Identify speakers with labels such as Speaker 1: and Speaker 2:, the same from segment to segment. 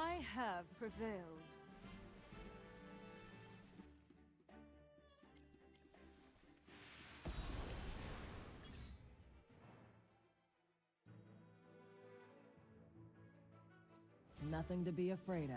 Speaker 1: I have prevailed.
Speaker 2: Nothing to be afraid of.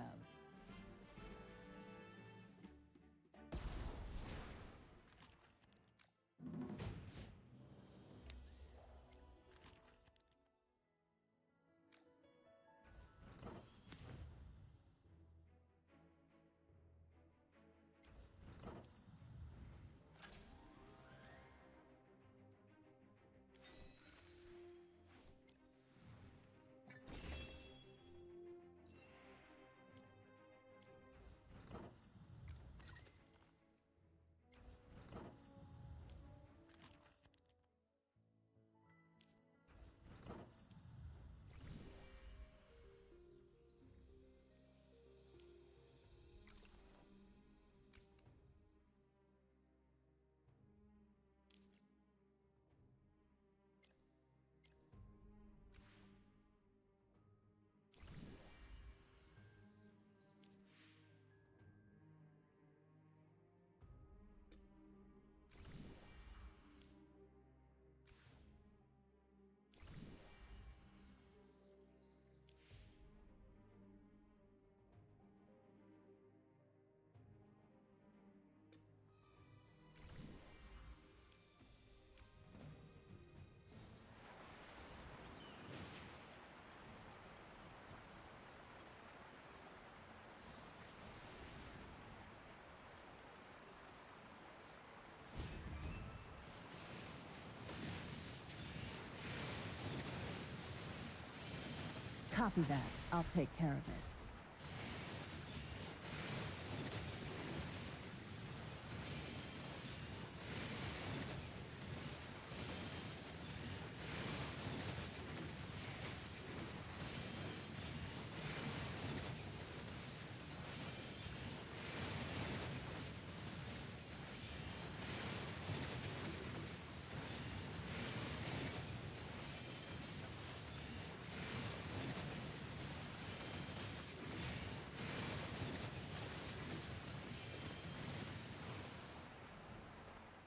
Speaker 2: Copy that. I'll take care of it.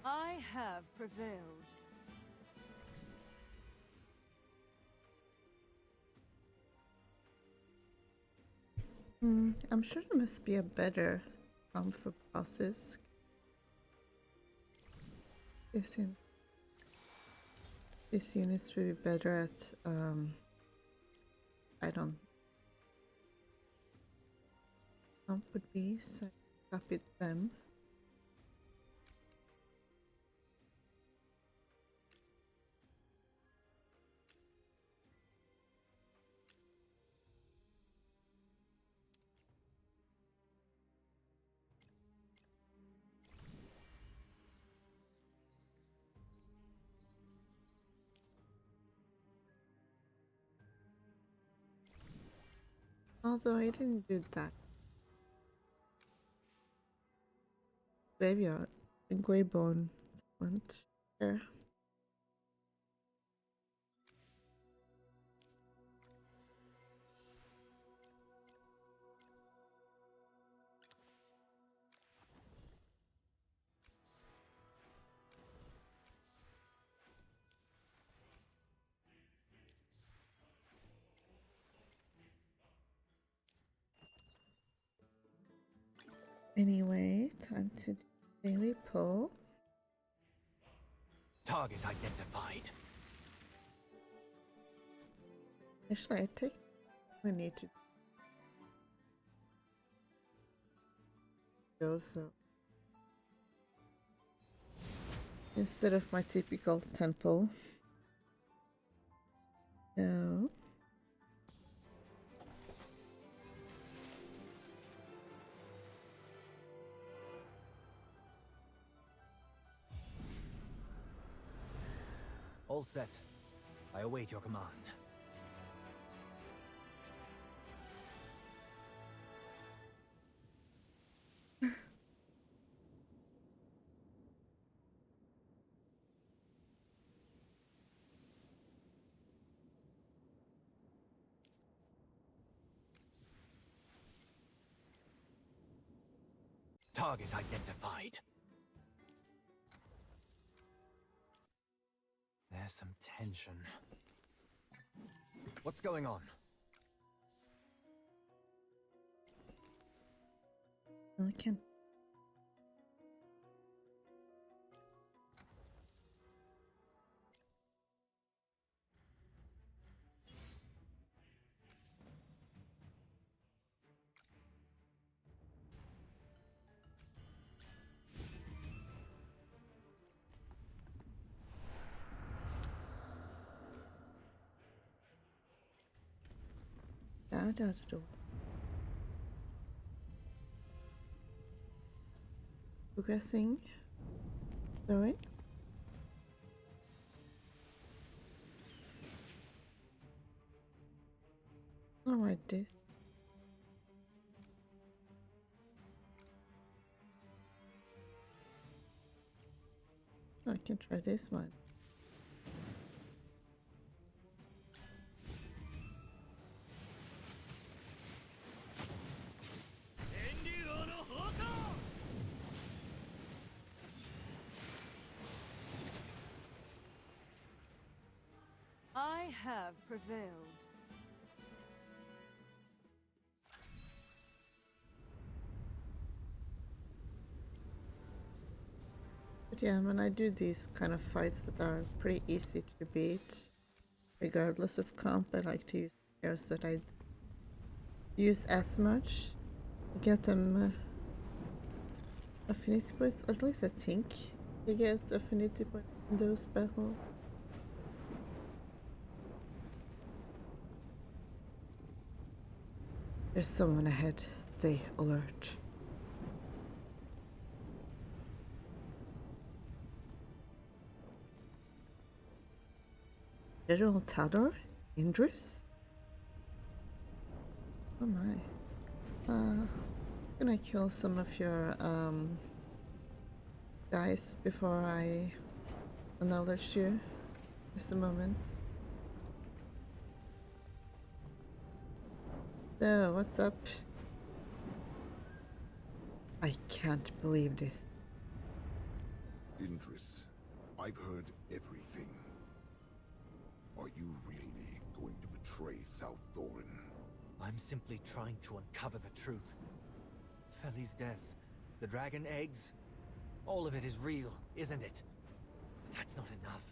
Speaker 1: I have prevailed.
Speaker 3: I'm sure there must be a better for bosses. This unit's really better at I don't with these. I copied them. Although I didn't do that. Graveyard and Greybone went there. Anyway, time to do daily pull.
Speaker 4: Target identified.
Speaker 3: Actually, I think we need to go so instead of my typical temple. No.
Speaker 4: All set. I await your command. Target identified. There's some tension. What's going on?
Speaker 3: I can. Out the door. Progressing. Sorry. Alright, this. I can try this one.
Speaker 1: I have prevailed.
Speaker 3: But yeah, when I do these kind of fights that are pretty easy to beat, regardless of comp, I like to use heroes that I use as much. I get them affinity points, at least I think you get affinity points in those battles. There's someone ahead, stay alert. General Tador? Indris? Oh my. Can I kill some of your guys before I acknowledge you? Just a moment. So, what's up? I can't believe this.
Speaker 5: Indris, I've heard everything. Are you really going to betray South Thorin?
Speaker 4: I'm simply trying to uncover the truth. Feli's death, the dragon eggs, all of it is real, isn't it? But that's not enough.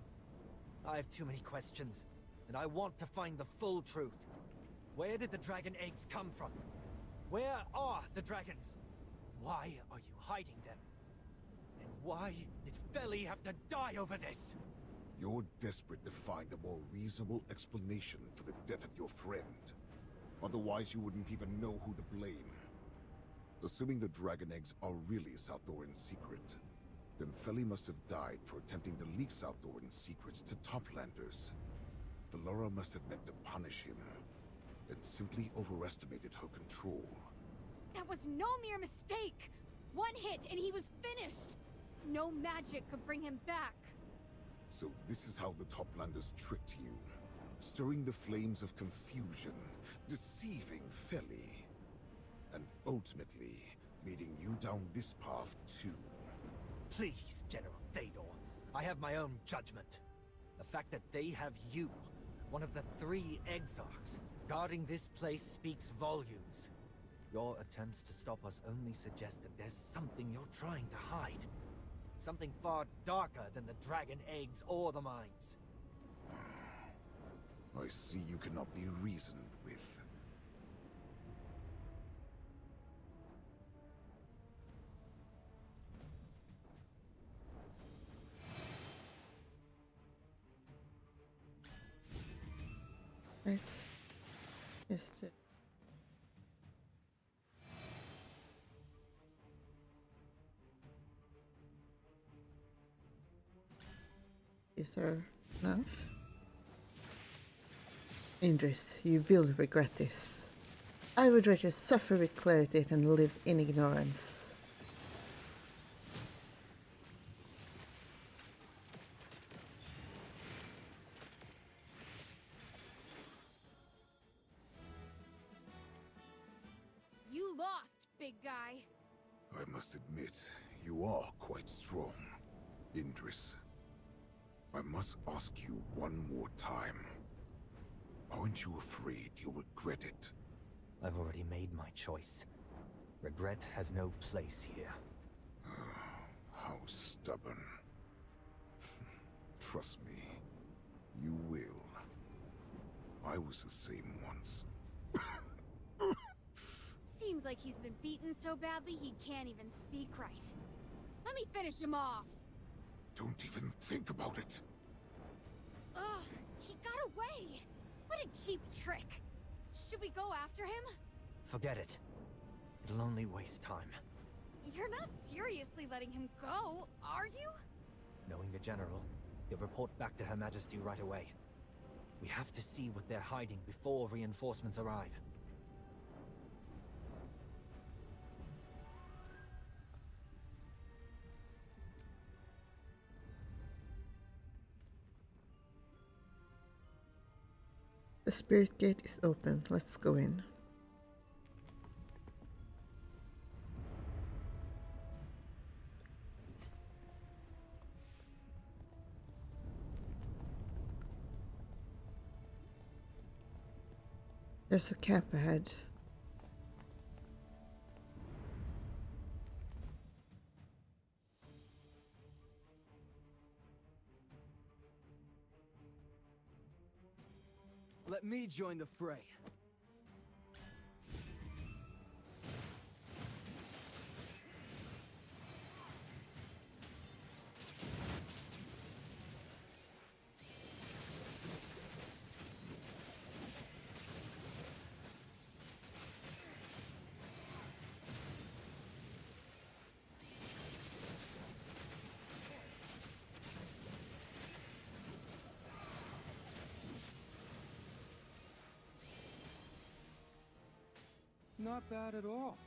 Speaker 4: I have too many questions, and I want to find the full truth. Where did the dragon eggs come from? Where are the dragons? Why are you hiding them? And why did Feli have to die over this?
Speaker 5: You're desperate to find a more reasonable explanation for the death of your friend. Otherwise, you wouldn't even know who to blame. Assuming the dragon eggs are really South Thorin's secret, then Feli must have died for attempting to leak South Thorin's secrets to Toplanders. Valora must have meant to punish him, and simply overestimated her control.
Speaker 6: That was no mere mistake! One hit and he was finished! No magic could bring him back.
Speaker 5: So this is how the Toplanders tricked you. Stirring the flames of confusion, deceiving Feli, and ultimately leading you down this path too.
Speaker 4: Please, General Théodore. I have my own judgment. The fact that they have you, one of the 3 Exarchs, guarding this place speaks volumes. Your attempts to stop us only suggest that there's something you're trying to hide. Something far darker than the dragon eggs or the mines.
Speaker 5: I see you cannot be reasoned with.
Speaker 3: Right. Just is there enough? Indris, you will regret this. I would rather suffer with clarity than live in ignorance.
Speaker 6: You lost, big guy.
Speaker 5: I must admit, you are quite strong, Indris. I must ask you one more time. Aren't you afraid you'll regret it?
Speaker 4: I've already made my choice. Regret has no place here.
Speaker 5: How stubborn. Trust me, you will. I was the same once.
Speaker 6: Seems like he's been beaten so badly he can't even speak right. Let me finish him off!
Speaker 5: Don't even think about it.
Speaker 6: Ugh, he got away! What a cheap trick! Should we go after him?
Speaker 4: Forget it. It'll only waste time.
Speaker 6: You're not seriously letting him go, are you?
Speaker 4: Knowing the General, he'll report back to Her Majesty right away. We have to see what they're hiding before reinforcements arrive.
Speaker 3: The spirit gate is open. Let's go in. There's a camp ahead.
Speaker 7: Let me join the fray. Not bad at all.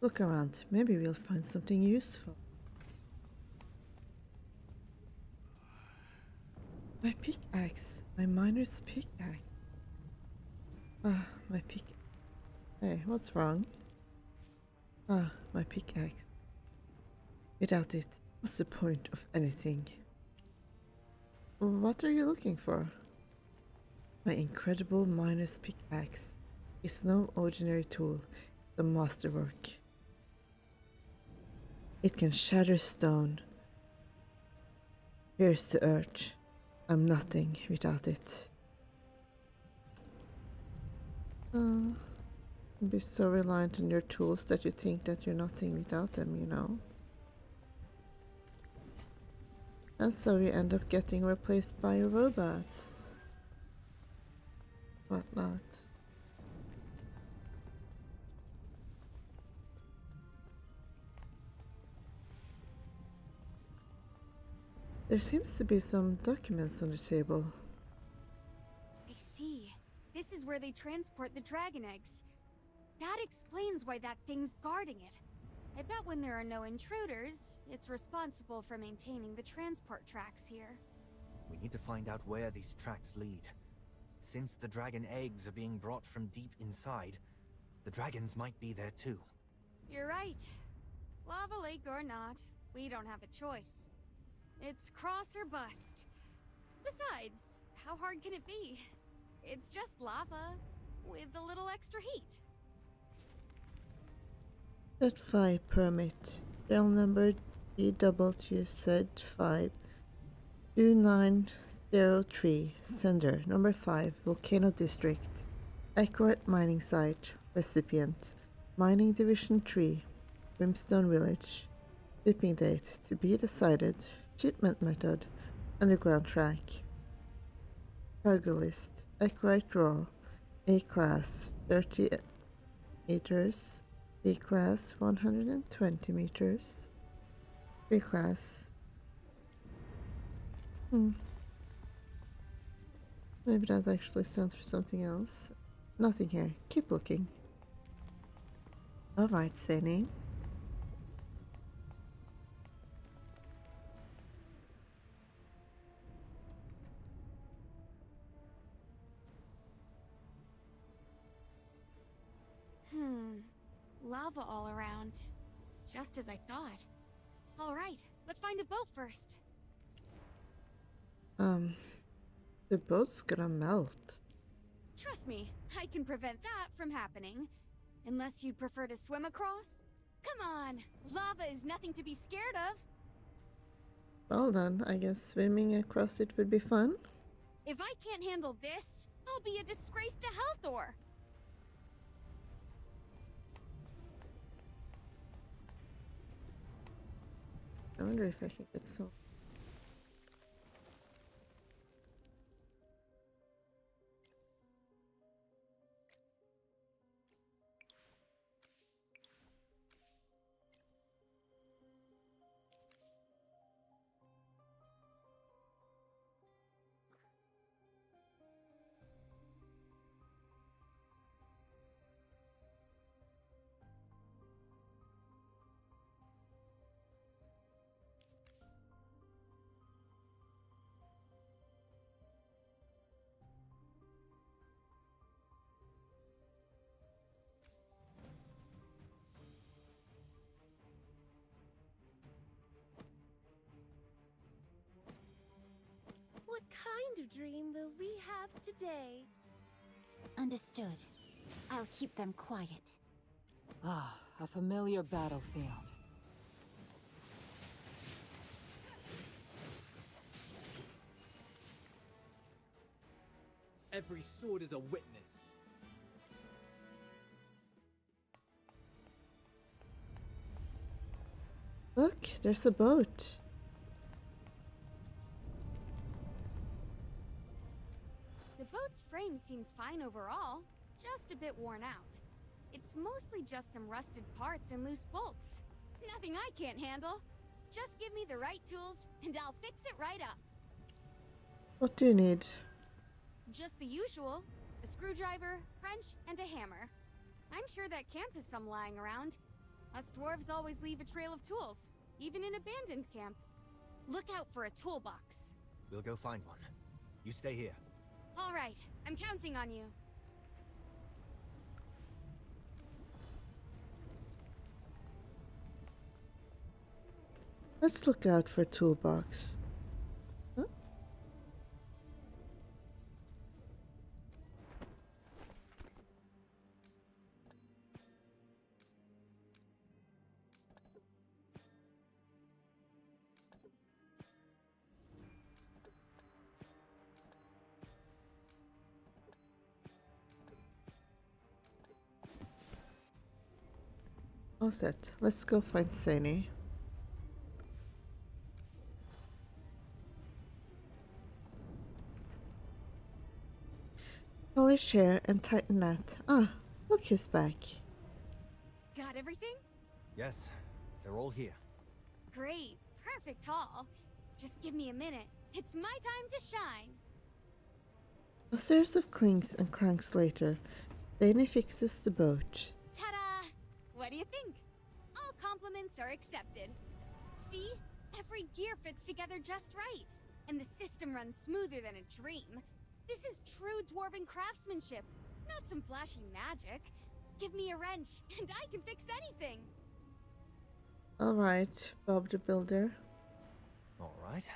Speaker 3: Look around. Maybe we'll find something useful. My pickaxe. My miner's pickaxe. Ah, my pick. Hey, what's wrong? Ah, my pickaxe. Without it, what's the point of anything? What are you looking for? My incredible miner's pickaxe is no ordinary tool, it's a masterwork. It can shatter stone, pierce the earth. I'm nothing without it. Be so reliant on your tools that you think that you're nothing without them, you know. And so you end up getting replaced by robots. Whatnot. There seems to be some documents on the table.
Speaker 6: I see. This is where they transport the dragon eggs. That explains why that thing's guarding it. I bet when there are no intruders, it's responsible for maintaining the transport tracks here.
Speaker 4: We need to find out where these tracks lead. Since the dragon eggs are being brought from deep inside, the dragons might be there too.
Speaker 6: You're right. Lava Lake or not, we don't have a choice. It's cross or bust. Besides, how hard can it be? It's just lava with a little extra heat.
Speaker 3: Set 5 permit. Serial number DWZ5 2903. Sender number 5, Volcano District. Accurate mining site. Recipient Mining Division 3, Brimstone Village. Shipping date to be decided. Shipment method underground track. Cargo list. Accurate raw. A class 30 meters. B class 120 meters. B class. Maybe that actually stands for something else. Nothing here. Keep looking. Alright, Sani.
Speaker 6: Lava all around. Just as I thought. Alright, let's find a boat first.
Speaker 3: The boat's gonna melt.
Speaker 6: Trust me, I can prevent that from happening. Unless you'd prefer to swim across? Come on, lava is nothing to be scared of.
Speaker 3: Well then, I guess swimming across it would be fun.
Speaker 6: If I can't handle this, I'll be a disgrace to Helthor.
Speaker 3: I wonder if I can get some.
Speaker 8: What kind of dream will we have today?
Speaker 9: Understood. I'll keep them quiet.
Speaker 2: Ah, a familiar battlefield.
Speaker 7: Every sword is a witness.
Speaker 3: Look, there's a boat.
Speaker 6: The boat's frame seems fine overall, just a bit worn out. It's mostly just some rusted parts and loose bolts. Nothing I can't handle. Just give me the right tools, and I'll fix it right up.
Speaker 3: What do you need?
Speaker 6: Just the usual. A screwdriver, wrench, and a hammer. I'm sure that camp has some lying around. Us dwarves always leave a trail of tools, even in abandoned camps. Look out for a toolbox.
Speaker 4: We'll go find one. You stay here.
Speaker 6: All right, I'm counting on you.
Speaker 3: Let's look out for a toolbox. Huh? All set. Let's go find Sani. Polish hair and tighten that. Ah, look who's back.
Speaker 6: Got everything?
Speaker 4: Yes, they're all here.
Speaker 6: Great, perfect haul. Just give me a minute. It's my time to shine.
Speaker 3: A series of clinks and clanks later, Sani fixes the boat.
Speaker 6: Ta-da! What do you think? All compliments are accepted. See? Every gear fits together just right, and the system runs smoother than a dream. This is true dwarven craftsmanship, not some flashy magic. Give me a wrench, and I can fix anything.
Speaker 3: Alright, Bob the Builder.
Speaker 4: All right.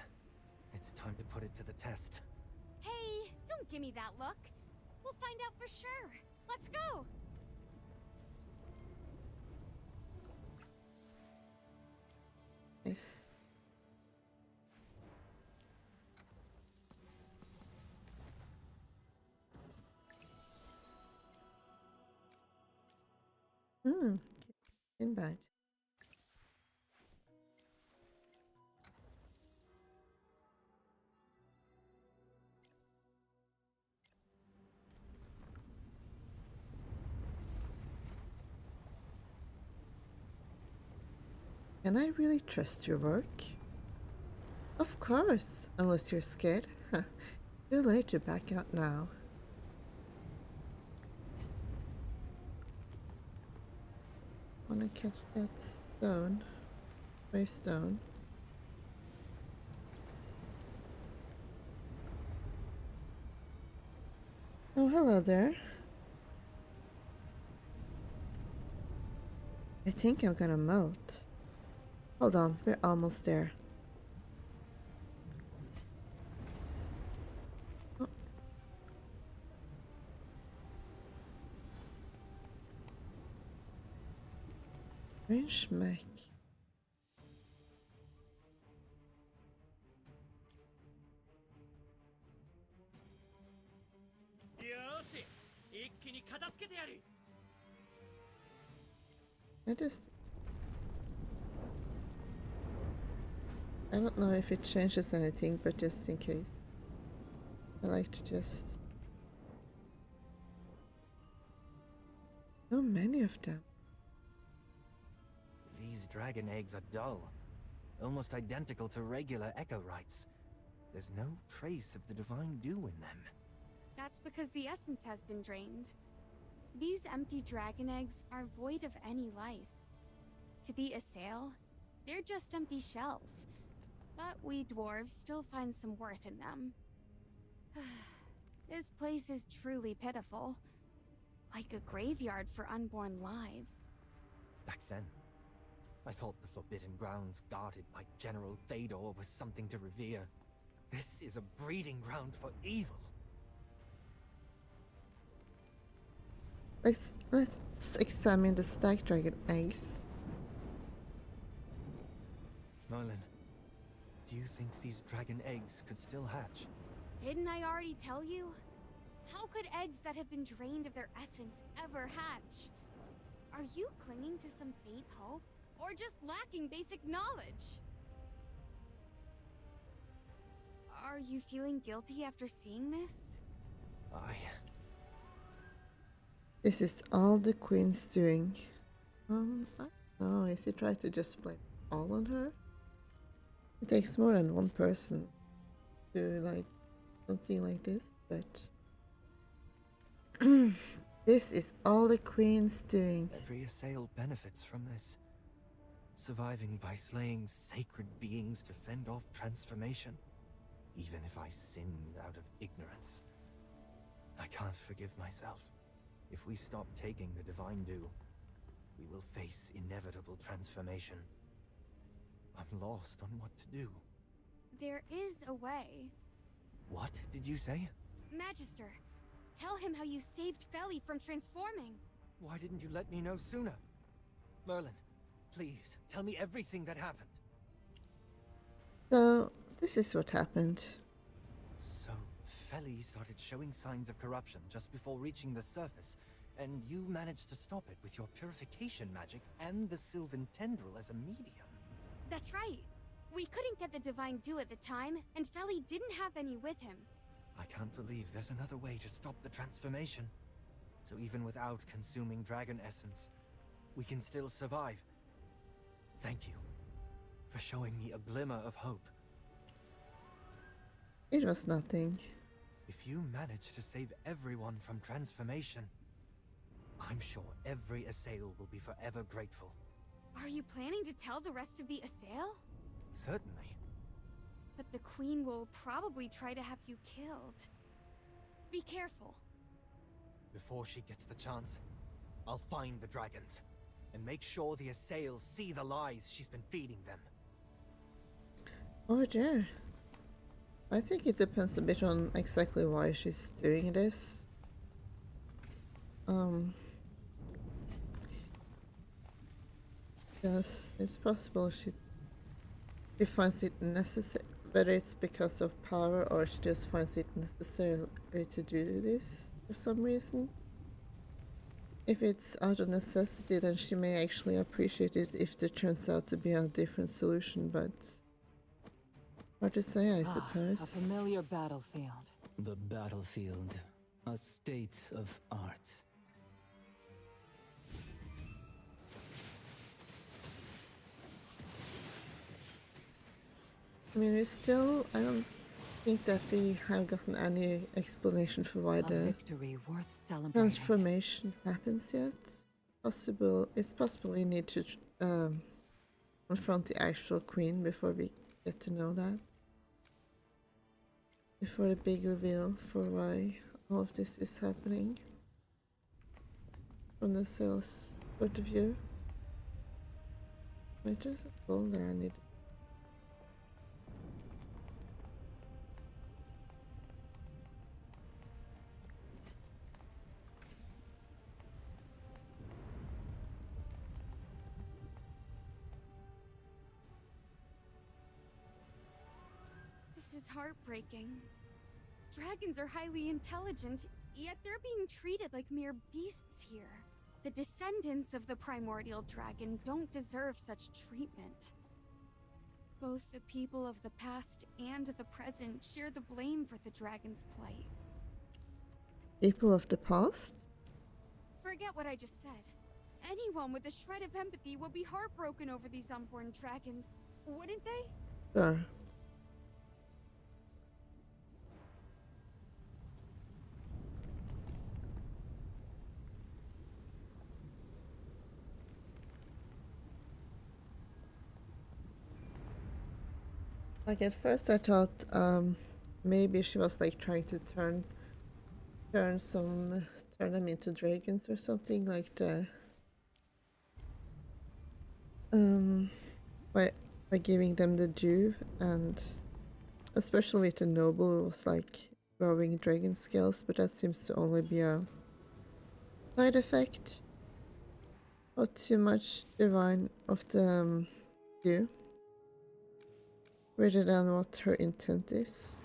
Speaker 4: It's time to put it to the test.
Speaker 6: Hey, don't give me that look. We'll find out for sure. Let's go!
Speaker 3: Nice. In bed. Can I really trust your work? Of course, unless you're scared. Too late to back out now. Wanna catch that stone? Stone. Oh, hello there. I think I'm gonna melt. Hold on, we're almost there. Oh. Range mech. I don't know if it changes anything, but just in case. I like to just... So many of them.
Speaker 4: These dragon eggs are dull, almost identical to regular echo rites. There's no trace of the divine dew in them.
Speaker 6: That's because the essence has been drained. These empty dragon eggs are void of any life. To the assail, they're just empty shells. But we dwarves still find some worth in them. This place is truly pitiful. Like a graveyard for unborn lives.
Speaker 4: Back then, I thought the Forbidden Grounds guarded by General Théodore was something to revere. This is a breeding ground for evil.
Speaker 3: Let's examine the stag dragon eggs.
Speaker 4: Merlin, do you think these dragon eggs could still hatch?
Speaker 6: Didn't I already tell you? How could eggs that have been drained of their essence ever hatch? Are you clinging to some faint hope, or just lacking basic knowledge? Are you feeling guilty after seeing this?
Speaker 3: This is all the queen's doing. I don't know, is he trying to just blame all on her? It takes more than one person to like something like this, but this is all the queen's doing.
Speaker 4: Every assail benefits from this. Surviving by slaying sacred beings to fend off transformation. Even if I sinned out of ignorance. I can't forgive myself. If we stop taking the divine dew, we will face inevitable transformation. I'm lost on what to do.
Speaker 6: There is a way.
Speaker 4: What did you say?
Speaker 6: Magister, tell him how you saved Feli from transforming.
Speaker 4: Why didn't you let me know sooner? Merlin, please, tell me everything that happened.
Speaker 3: So, this is what happened.
Speaker 4: So, Feli started showing signs of corruption just before reaching the surface, and you managed to stop it with your purification magic and the Sylvan Tendril as a medium.
Speaker 6: That's right. We couldn't get the divine dew at the time, and Feli didn't have any with him.
Speaker 4: I can't believe there's another way to stop the transformation. So even without consuming dragon essence, we can still survive. Thank you for showing me a glimmer of hope.
Speaker 3: It was nothing.
Speaker 4: If you manage to save everyone from transformation, I'm sure every assail will be forever grateful.
Speaker 6: Are you planning to tell the rest of the assail?
Speaker 4: Certainly.
Speaker 6: But the queen will probably try to have you killed. Be careful.
Speaker 4: Before she gets the chance, I'll find the dragons and make sure the assails see the lies she's been feeding them.
Speaker 3: Oh dear. I think it depends a bit on exactly why she's doing this. Yes, it's possible she finds it necessary, whether it's because of power or she just finds it necessary to do this for some reason. If it's out of necessity, then she may actually appreciate it if there turns out to be a different solution, but hard to say, I suppose.
Speaker 2: A familiar battlefield.
Speaker 10: The battlefield, a state of art.
Speaker 3: I mean, I don't think that they have gotten any explanation for why the
Speaker 2: victory worth celebrating.
Speaker 3: transformation happens yet. It's possible we need to confront the actual queen before we get to know that. Before the big reveal for why all of this is happening. From the sales point of view. Wait, there's a folder I need.
Speaker 6: This is heartbreaking. Dragons are highly intelligent, yet they're being treated like mere beasts here. The descendants of the primordial dragon don't deserve such treatment. Both the people of the past and the present share the blame for the dragon's plight.
Speaker 3: People of the past?
Speaker 6: Forget what I just said. Anyone with a shred of empathy would be heartbroken over these unborn dragons, wouldn't they?
Speaker 3: Sure. Like at first I thought maybe she was like trying to turn them into dragons or something like that. By giving them the dew, and especially with the noble it was like growing dragon skills, but that seems to only be a side effect of too much divine of the dew, rather than what her intent is.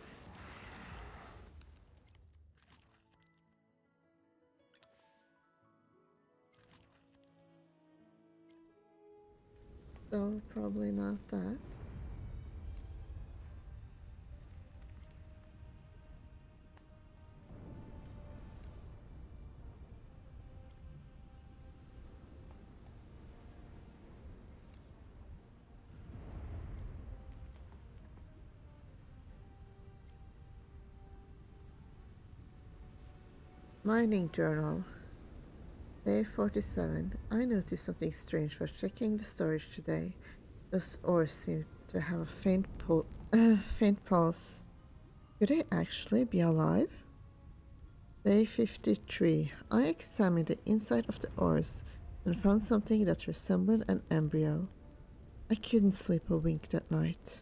Speaker 3: So probably not that. Mining journal. Day 47. I noticed something strange while checking the storage today. Those ores seem to have a faint pulse. Could they actually be alive? Day 53. I examined the inside of the ores and found something that resembled an embryo. I couldn't sleep a wink that night.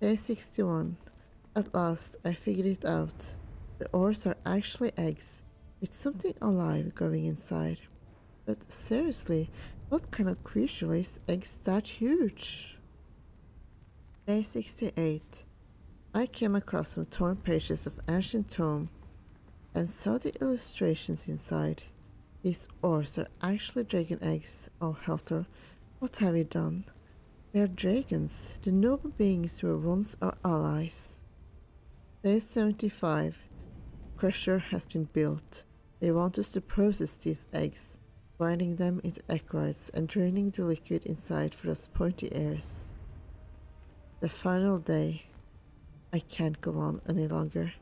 Speaker 3: Day 61. At last, I figured it out. The ores are actually eggs, with something alive growing inside. But seriously, what kind of creature lays eggs that huge? Day 68. I came across some torn pages of ancient tome and saw the illustrations inside. These ores are actually dragon eggs. Oh, Helter, what have you done? They are dragons, the noble beings who were once our allies. Day 75. Crusher has been built. They want us to process these eggs, grinding them into echorites and draining the liquid inside for those pointy ears. The final day. I can't go on any longer.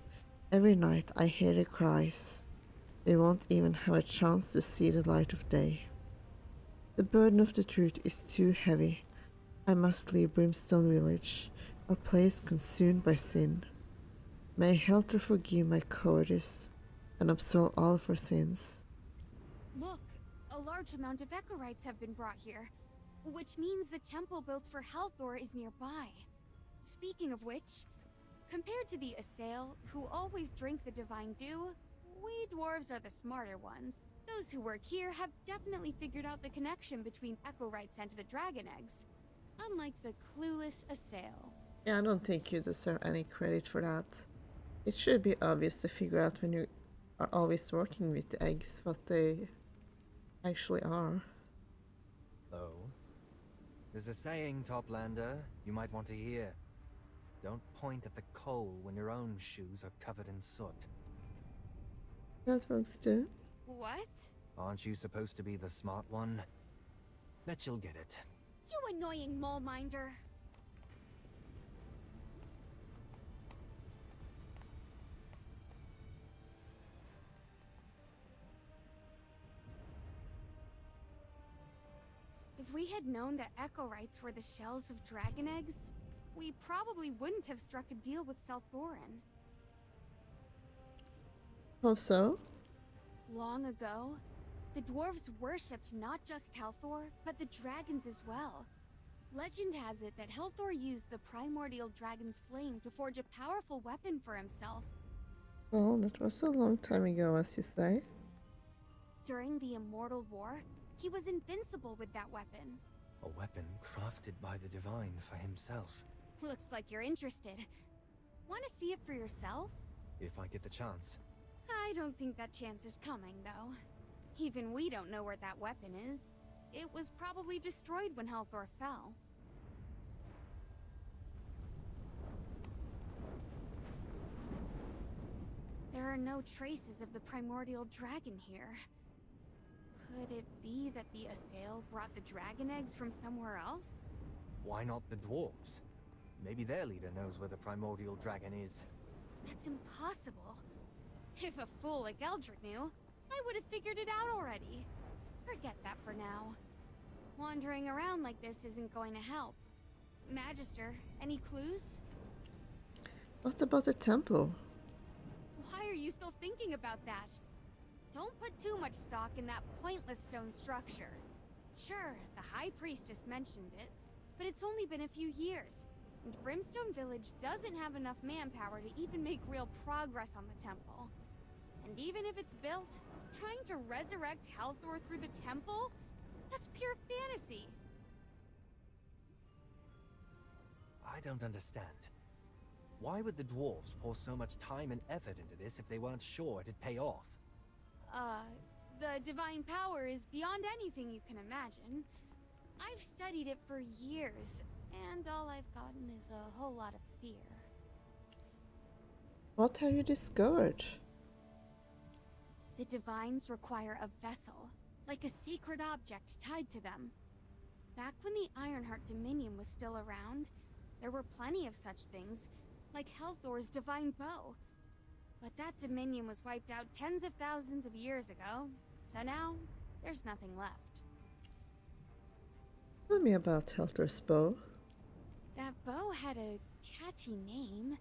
Speaker 3: Every night I hear their cries. They won't even have a chance to see the light of day. The burden of the truth is too heavy. I must leave Brimstone Village, a place consumed by sin. May Helter forgive my cowardice and absolve all of our sins.
Speaker 6: Look, a large amount of echorites have been brought here, which means the temple built for Halthor is nearby. Speaking of which, compared to the Assail, who always drink the divine dew, we dwarves are the smarter ones. Those who work here have definitely figured out the connection between echorites and the dragon eggs, unlike the clueless Assail.
Speaker 3: Yeah, I don't think you deserve any credit for that. It should be obvious to figure out when you are always working with the eggs what they actually are.
Speaker 4: Oh? There's a saying, Toplander, you might want to hear. Don't point at the coal when your own shoes are covered in soot.
Speaker 3: That works too.
Speaker 6: What?
Speaker 4: Aren't you supposed to be the smart one? Bet you'll get it.
Speaker 6: You annoying mole minder. If we had known that echorites were the shells of dragon eggs, we probably wouldn't have struck a deal with South Thorin.
Speaker 3: Also,
Speaker 6: Long ago, the dwarves worshipped not just Halthor, but the dragons as well. Legend has it that Helthor used the primordial dragon's flame to forge a powerful weapon for himself.
Speaker 3: Well, that was a long time ago, as you say.
Speaker 6: During the Immortal War, he was invincible with that weapon.
Speaker 4: A weapon crafted by the Divine for himself.
Speaker 6: Looks like you're interested. Want to see it for yourself?
Speaker 4: If I get the chance.
Speaker 6: I don't think that chance is coming, though. Even we don't know where that weapon is. It was probably destroyed when Helthor fell. There are no traces of the primordial dragon here. Could it be that the Assail brought the dragon eggs from somewhere else?
Speaker 4: Why not the dwarves? Maybe their leader knows where the primordial dragon is.
Speaker 6: That's impossible. If a fool like Eldrick knew, I would have figured it out already. Forget that for now. Wandering around like this isn't going to help. Magister, any clues?
Speaker 3: What about the temple?
Speaker 6: Why are you still thinking about that? Don't put too much stock in that pointless stone structure. Sure, the High Priestess mentioned it, but it's only been a few years, and Brimstone Village doesn't have enough manpower to even make real progress on the temple. And even if it's built, trying to resurrect Helthor through the temple? That's pure fantasy.
Speaker 4: I don't understand. Why would the dwarves pour so much time and effort into this if they weren't sure it'd pay off?
Speaker 6: The divine power is beyond anything you can imagine. I've studied it for years, and all I've gotten is a whole lot of fear.
Speaker 3: What have you discovered?
Speaker 6: The divines require a vessel, like a sacred object tied to them. Back when the Ironheart Dominion was still around, there were plenty of such things, like Helthor's divine bow. But that dominion was wiped out tens of thousands of years ago, so now there's nothing left.
Speaker 3: Tell me about Helter's bow.
Speaker 6: That bow had a catchy name.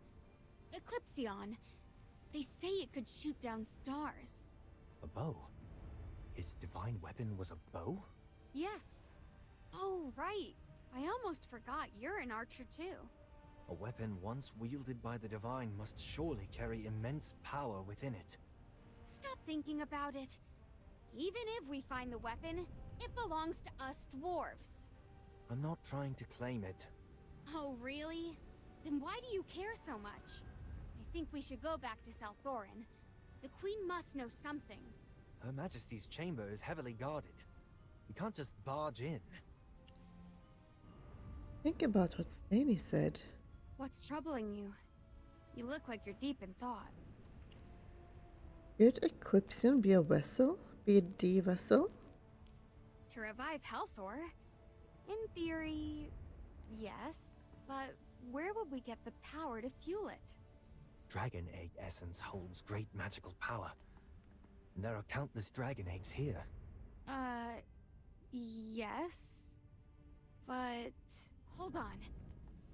Speaker 6: Eclipsion. They say it could shoot down stars.
Speaker 4: A bow? His divine weapon was a bow?
Speaker 6: Yes. Oh, right. I almost forgot you're an archer too.
Speaker 4: A weapon once wielded by the Divine must surely carry immense power within it.
Speaker 6: Stop thinking about it. Even if we find the weapon, it belongs to us dwarves.
Speaker 4: I'm not trying to claim it.
Speaker 6: Oh, really? Then why do you care so much? I think we should go back to South Thorin. The Queen must know something.
Speaker 4: Her Majesty's chamber is heavily guarded. We can't just barge in.
Speaker 3: Think about what Staney said.
Speaker 6: What's troubling you? You look like you're deep in thought.
Speaker 3: Could Eclipsion be a vessel? Be a D-vessel?
Speaker 6: To revive Helthor? In theory, yes. But where would we get the power to fuel it?
Speaker 4: Dragon egg essence holds great magical power. And there are countless dragon eggs here.
Speaker 6: Yes. But hold on.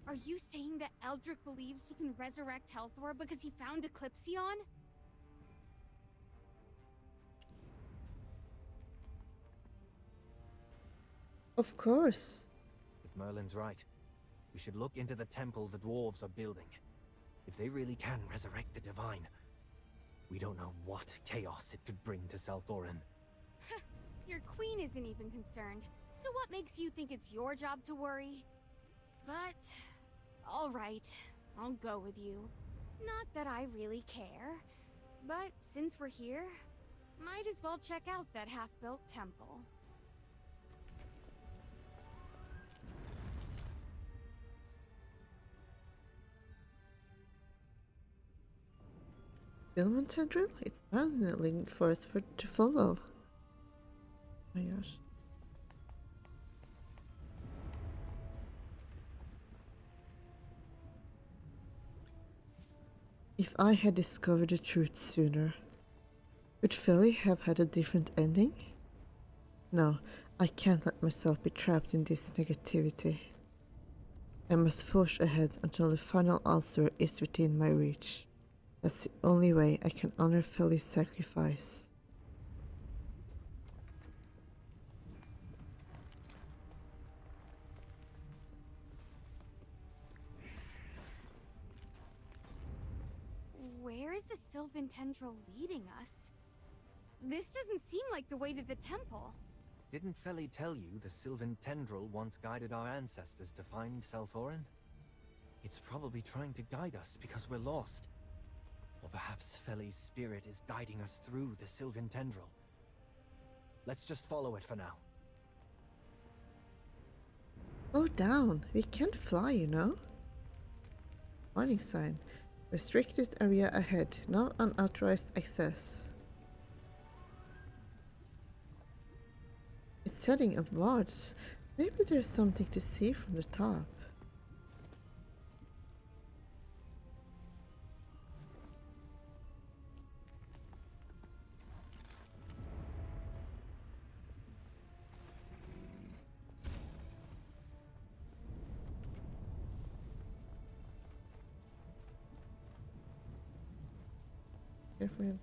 Speaker 6: Are you saying that Eldrick believes he can resurrect Helthor because he found Eclipsion?
Speaker 3: Of course.
Speaker 4: If Merlin's right, we should look into the temple the dwarves are building. If they really can resurrect the Divine, we don't know what chaos it could bring to Salthorin.
Speaker 6: Your queen isn't even concerned, so what makes you think it's your job to worry? But, alright, I'll go with you. Not that I really care, but since we're here, might as well check out that half-built temple.
Speaker 3: Gilman Tendril? It's definitely for us to follow. Oh my gosh. If I had discovered the truth sooner, would Philly have had a different ending? No, I can't let myself be trapped in this negativity. I must forge ahead until the final answer is within my reach. That's the only way I can honor Philly's sacrifice.
Speaker 6: Sylvan Tendril leading us? This doesn't seem like the way to the temple.
Speaker 4: Didn't Feli tell you the Sylvan Tendril once guided our ancestors to find Selthorin? It's probably trying to guide us because we're lost. Or perhaps Feli's spirit is guiding us through the Sylvan Tendril. Let's just follow it for now.
Speaker 3: Slow down. We can't fly, you know? Warning sign. Restricted area ahead. No unauthorized access. It's setting upwards. Maybe there's something to see from the top. Careful him.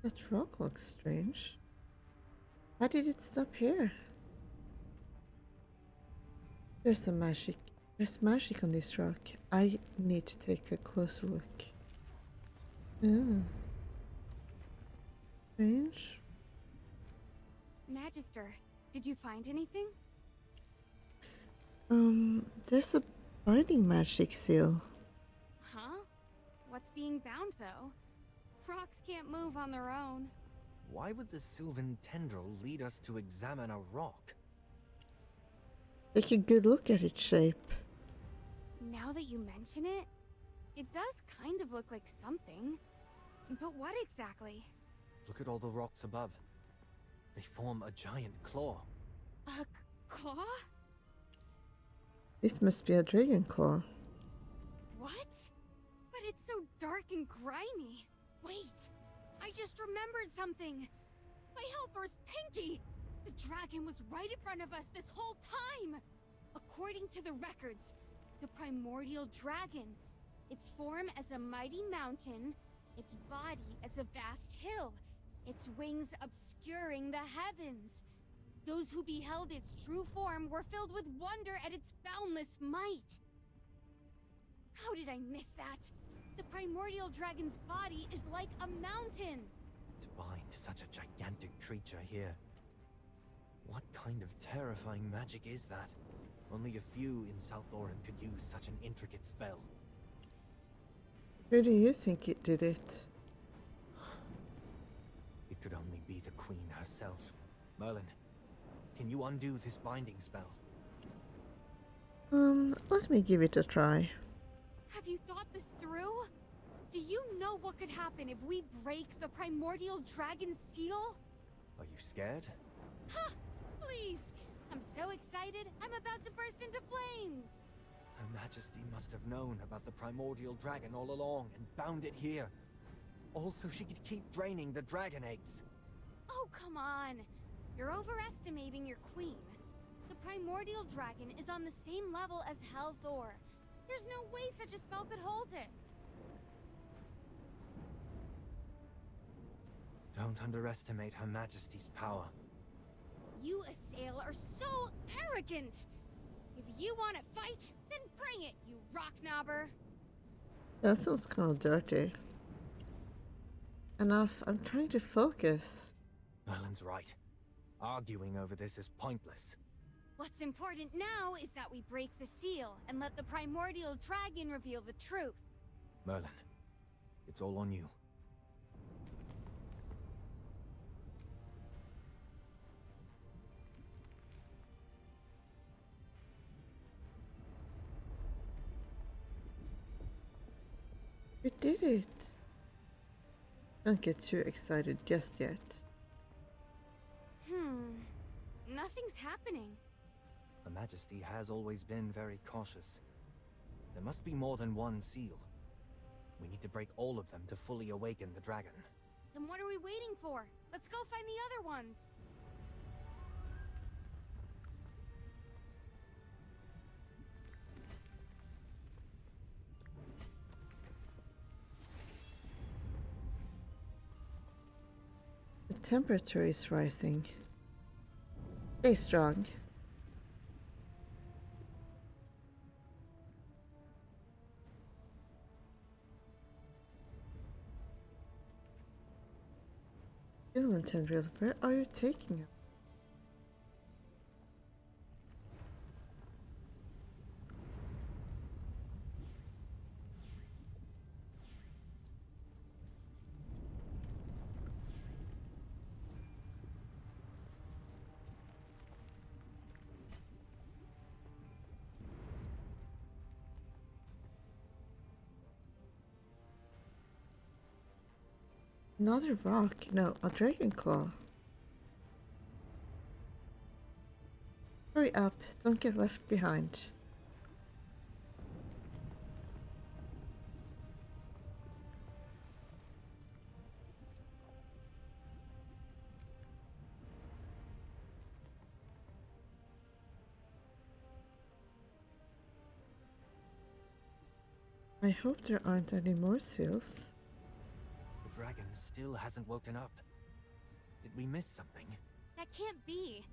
Speaker 3: That rock looks strange. Why did it stop here? There's some magic. There's magic on this rock. I need to take a closer look. Hmm. Strange.
Speaker 6: Magister, did you find anything?
Speaker 3: There's a binding magic seal.
Speaker 6: Huh? What's being bound, though? Rocks can't move on their own.
Speaker 4: Why would the Sylvan Tendril lead us to examine a rock?
Speaker 3: Take a good look at its shape.
Speaker 6: Now that you mention it, it does kind of look like something. But what exactly?
Speaker 4: Look at all the rocks above. They form a giant claw.
Speaker 6: A claw?
Speaker 3: This must be a dragon claw.
Speaker 6: What? But it's so dark and grimy. Wait! I just remembered something! My helper's Pinky! The dragon was right in front of us this whole time! According to the records, the primordial dragon. Its form as a mighty mountain, its body as a vast hill, its wings obscuring the heavens. Those who beheld its true form were filled with wonder at its boundless might. How did I miss that? The primordial dragon's body is like a mountain.
Speaker 4: To bind such a gigantic creature here. What kind of terrifying magic is that? Only a few in Selthorin could use such an intricate spell.
Speaker 3: Who do you think it did it?
Speaker 4: It could only be the queen herself. Merlin, can you undo this binding spell?
Speaker 3: Let me give it a try.
Speaker 6: Have you thought this through? Do you know what could happen if we break the primordial dragon seal?
Speaker 4: Are you scared?
Speaker 6: Ha! Please! I'm so excited, I'm about to burst into flames!
Speaker 4: Her Majesty must have known about the primordial dragon all along and bound it here. All so she could keep draining the dragon eggs.
Speaker 6: Oh, come on! You're overestimating your queen. The primordial dragon is on the same level as Hell-Thor. There's no way such a spell could hold it.
Speaker 4: Don't underestimate Her Majesty's power.
Speaker 6: You, Assail, are so arrogant! If you want to fight, then bring it, you rock knobber!
Speaker 3: That sounds kind of dirty. Enough, I'm trying to focus.
Speaker 4: Merlin's right. Arguing over this is pointless.
Speaker 6: What's important now is that we break the seal and let the primordial dragon reveal the truth.
Speaker 4: Merlin, it's all on you.
Speaker 3: We did it! Don't get too excited just yet.
Speaker 6: Nothing's happening.
Speaker 4: Her Majesty has always been very cautious. There must be more than one seal. We need to break all of them to fully awaken the dragon.
Speaker 6: Then what are we waiting for? Let's go find the other ones.
Speaker 3: temperature is rising. Stay strong. Dylan Tendril, where are you taking it? Another rock? No, a dragon claw. Hurry up, don't get left behind. I hope there aren't any more seals.
Speaker 4: The dragon still hasn't woken up. Did we miss something?
Speaker 6: That can't be.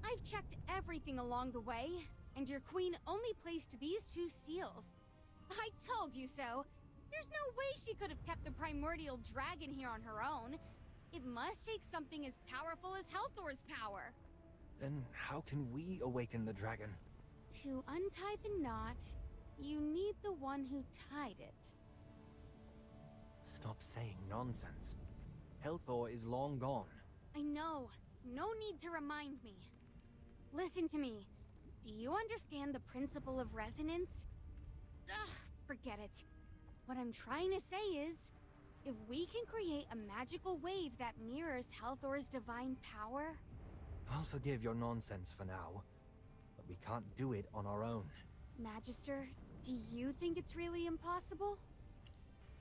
Speaker 6: I've checked everything along the way, and your queen only placed these 2 seals. I told you so. There's no way she could have kept the primordial dragon here on her own. It must take something as powerful as Helthor's power.
Speaker 4: Then how can we awaken the dragon?
Speaker 6: To untie the knot, you need the one who tied it.
Speaker 4: Stop saying nonsense. Helthor is long gone.
Speaker 6: I know. No need to remind me. Listen to me. Do you understand the principle of resonance? Ugh, forget it. What I'm trying to say is, if we can create a magical wave that mirrors Helthor's divine power...
Speaker 4: I'll forgive your nonsense for now, but we can't do it on our own.
Speaker 6: Magister, do you think it's really impossible?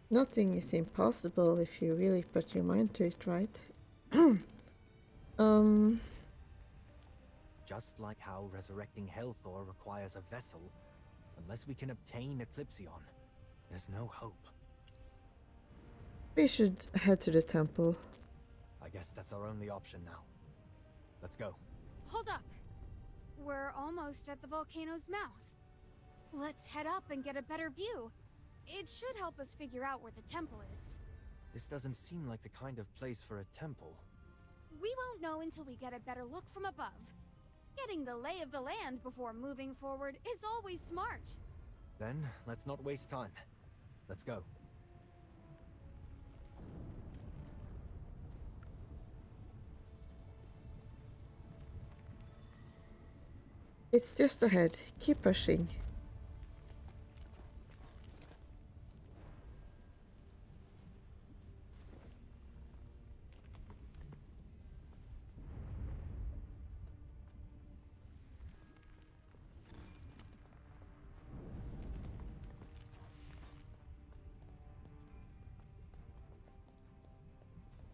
Speaker 3: Nothing is impossible if you really put your mind to it, right?
Speaker 4: Just like how resurrecting Helthor requires a vessel, unless we can obtain Eclipsion, there's no hope.
Speaker 3: We should head to the temple.
Speaker 4: I guess that's our only option now. Let's go.
Speaker 6: Hold up. We're almost at the volcano's mouth. Let's head up and get a better view. It should help us figure out where the temple is.
Speaker 4: This doesn't seem like the kind of place for a temple.
Speaker 6: We won't know until we get a better look from above. Getting the lay of the land before moving forward is always smart.
Speaker 4: Then, let's not waste time. Let's go.
Speaker 3: It's just ahead. Keep pushing.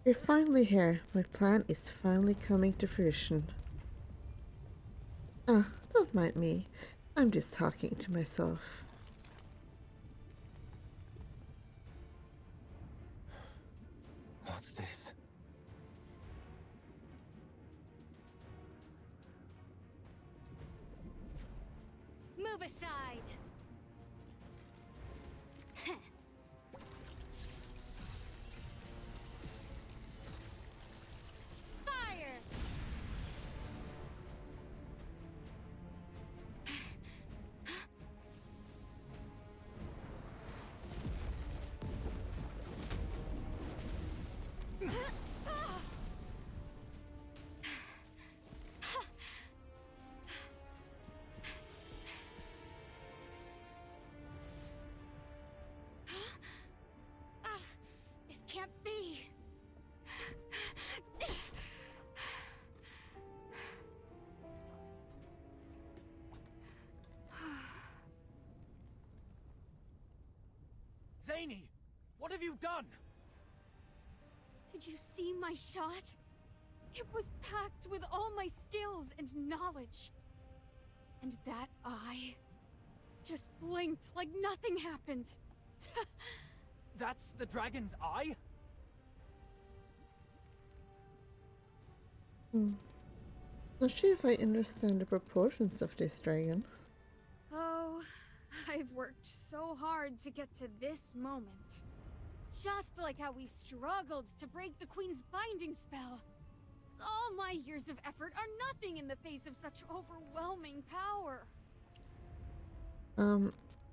Speaker 3: We're finally here. My plan is finally coming to fruition. Ah, don't mind me. I'm just talking to myself.
Speaker 4: What's this?
Speaker 6: Move aside! Fire! This can't be.
Speaker 4: Zany! What have you done?
Speaker 6: Did you see my shot? It was packed with all my skills and knowledge. And that eye just blinked like nothing happened.
Speaker 4: That's the dragon's eye?
Speaker 3: Not sure if I understand the proportions of this dragon.
Speaker 6: Oh, I've worked so hard to get to this moment. Just like how we struggled to break the Queen's binding spell. All my years of effort are nothing in the face of such overwhelming power.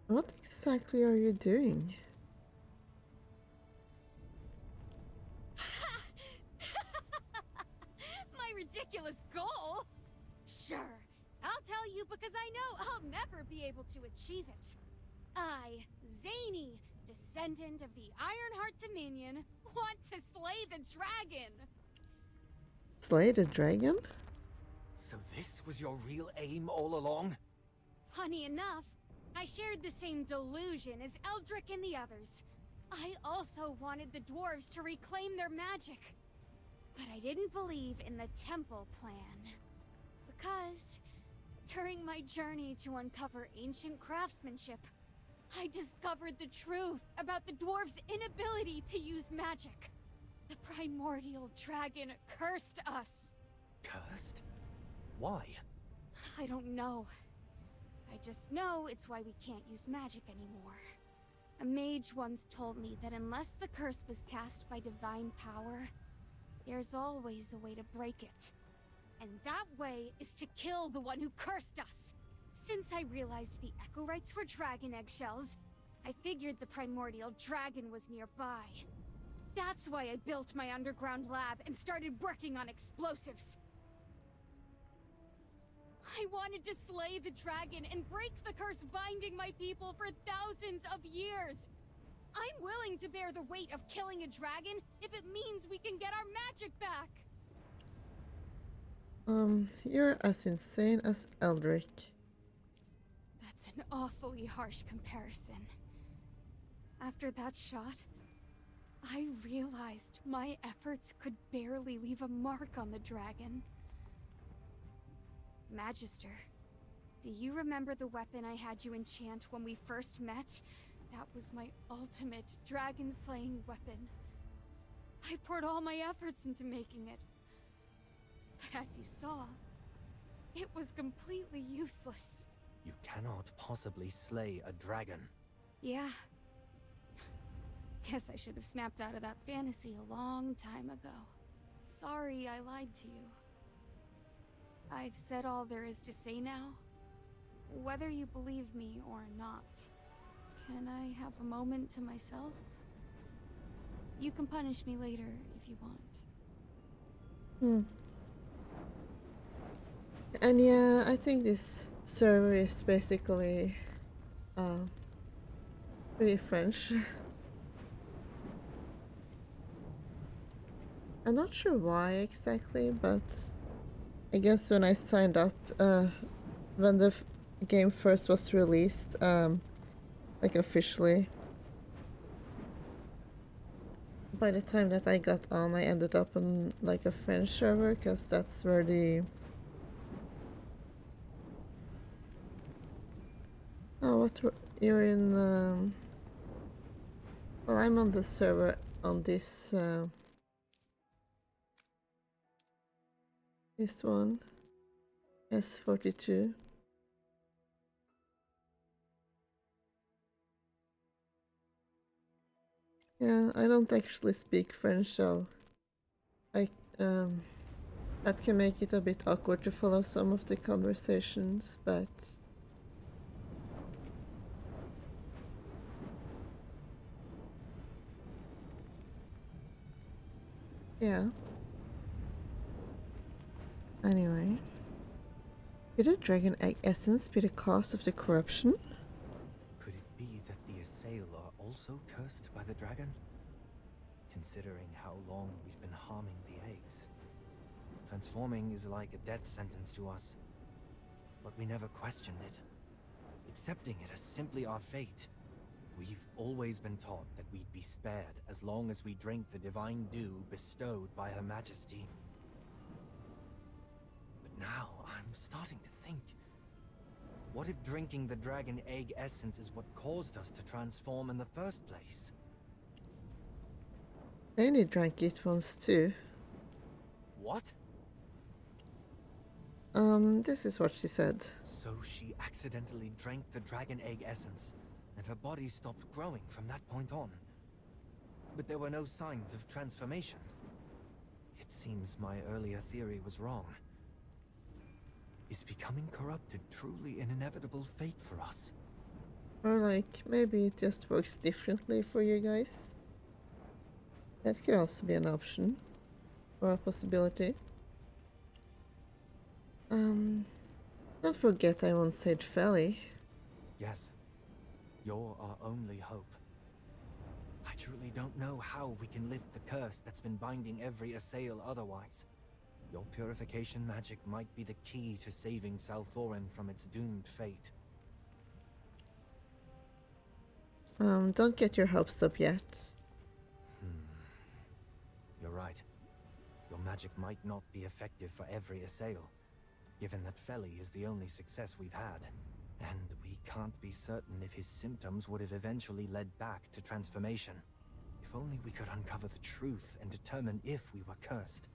Speaker 3: What exactly are you doing?
Speaker 6: My ridiculous goal? Sure, I'll tell you because I know I'll never be able to achieve it. I, Zany, descendant of the Ironheart Dominion, want to slay the dragon.
Speaker 3: Slay the dragon?
Speaker 4: So this was your real aim all along?
Speaker 6: Funny enough, I shared the same delusion as Eldrick and the others. I also wanted the dwarves to reclaim their magic. But I didn't believe in the temple plan. Because during my journey to uncover ancient craftsmanship, I discovered the truth about the dwarves' inability to use magic. The primordial dragon cursed us.
Speaker 4: Cursed? Why?
Speaker 6: I don't know. I just know it's why we can't use magic anymore. A mage once told me that unless the curse was cast by divine power, there's always a way to break it. And that way is to kill the one who cursed us. Since I realized the Echorites were dragon eggshells, I figured the primordial dragon was nearby. That's why I built my underground lab and started working on explosives. I wanted to slay the dragon and break the curse binding my people for thousands of years. I'm willing to bear the weight of killing a dragon if it means we can get our magic back.
Speaker 3: You're as insane as Eldrick.
Speaker 6: That's an awfully harsh comparison. After that shot, I realized my efforts could barely leave a mark on the dragon. Magister, do you remember the weapon I had you enchant when we first met? That was my ultimate dragon-slaying weapon. I poured all my efforts into making it. But as you saw, it was completely useless.
Speaker 4: You cannot possibly slay a dragon.
Speaker 6: Yeah. Guess I should have snapped out of that fantasy a long time ago. Sorry I lied to you. I've said all there is to say now. Whether you believe me or not, can I have a moment to myself? You can punish me later if you want.
Speaker 3: And yeah, I think this server is basically pretty French. I'm not sure why exactly, but I guess when I signed up, when the game first was released, like officially, by the time that I got on, I ended up on like a French server, because that's where the... Oh, you're in... Well, I'm on the server on this... this one, S42. Yeah, I don't actually speak French, so that can make it a bit awkward to follow some of the conversations, but yeah. Anyway, could a dragon egg essence be the cause of the corruption?
Speaker 4: Could it be that the Assail are also cursed by the dragon? Considering how long we've been harming the eggs. Transforming is like a death sentence to us. But we never questioned it. Accepting it as simply our fate. We've always been taught that we'd be spared as long as we drink the divine dew bestowed by Her Majesty. Now, I'm starting to think. What if drinking the dragon egg essence is what caused us to transform in the first place?
Speaker 3: They only drank it once too.
Speaker 4: What?
Speaker 3: This is what she said.
Speaker 4: So she accidentally drank the dragon egg essence, and her body stopped growing from that point on. But there were no signs of transformation. It seems my earlier theory was wrong. Is becoming corrupted truly an inevitable fate for us?
Speaker 3: Or like, maybe it just works differently for you guys. That could also be an option. Or a possibility. Don't forget I once saved Felly.
Speaker 4: Yes. You're our only hope. I truly don't know how we can lift the curse that's been binding every assail otherwise. Your purification magic might be the key to saving Salthorin from its doomed fate.
Speaker 3: Don't get your hopes up yet.
Speaker 4: You're right. Your magic might not be effective for every assail, given that Felly is the only success we've had. And we can't be certain if his symptoms would have eventually led back to transformation. If only we could uncover the truth and determine if we were cursed.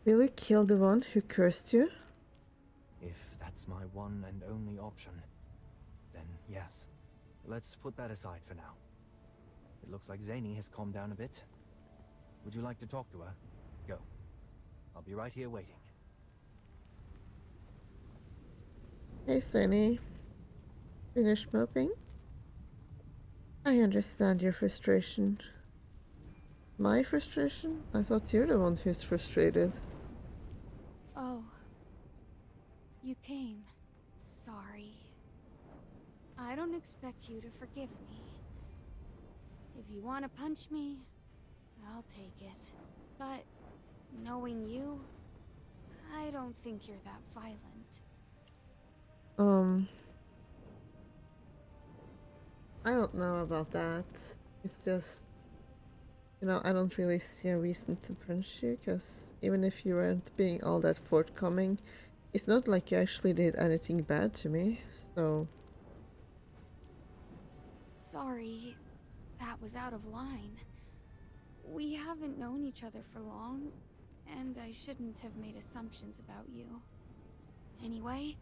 Speaker 3: Will you kill the one who cursed you?
Speaker 4: If that's my one and only option, then yes. Let's put that aside for now. It looks like Zany has calmed down a bit. Would you like to talk to her? Go. I'll be right here waiting.
Speaker 3: Hey Sunny. Finish moping? I understand your frustration. My frustration? I thought you're the one who's frustrated.
Speaker 6: Oh. You came. Sorry. I don't expect you to forgive me. If you want to punch me, I'll take it. But knowing you, I don't think you're that violent.
Speaker 3: I don't know about that. It's just, you know, I don't really see a reason to punch you, because even if you weren't being all that forthcoming, it's not like you actually did anything bad to me, so...
Speaker 6: Sorry, that was out of line. We haven't known each other for long, and I shouldn't have made assumptions about you. Anyway,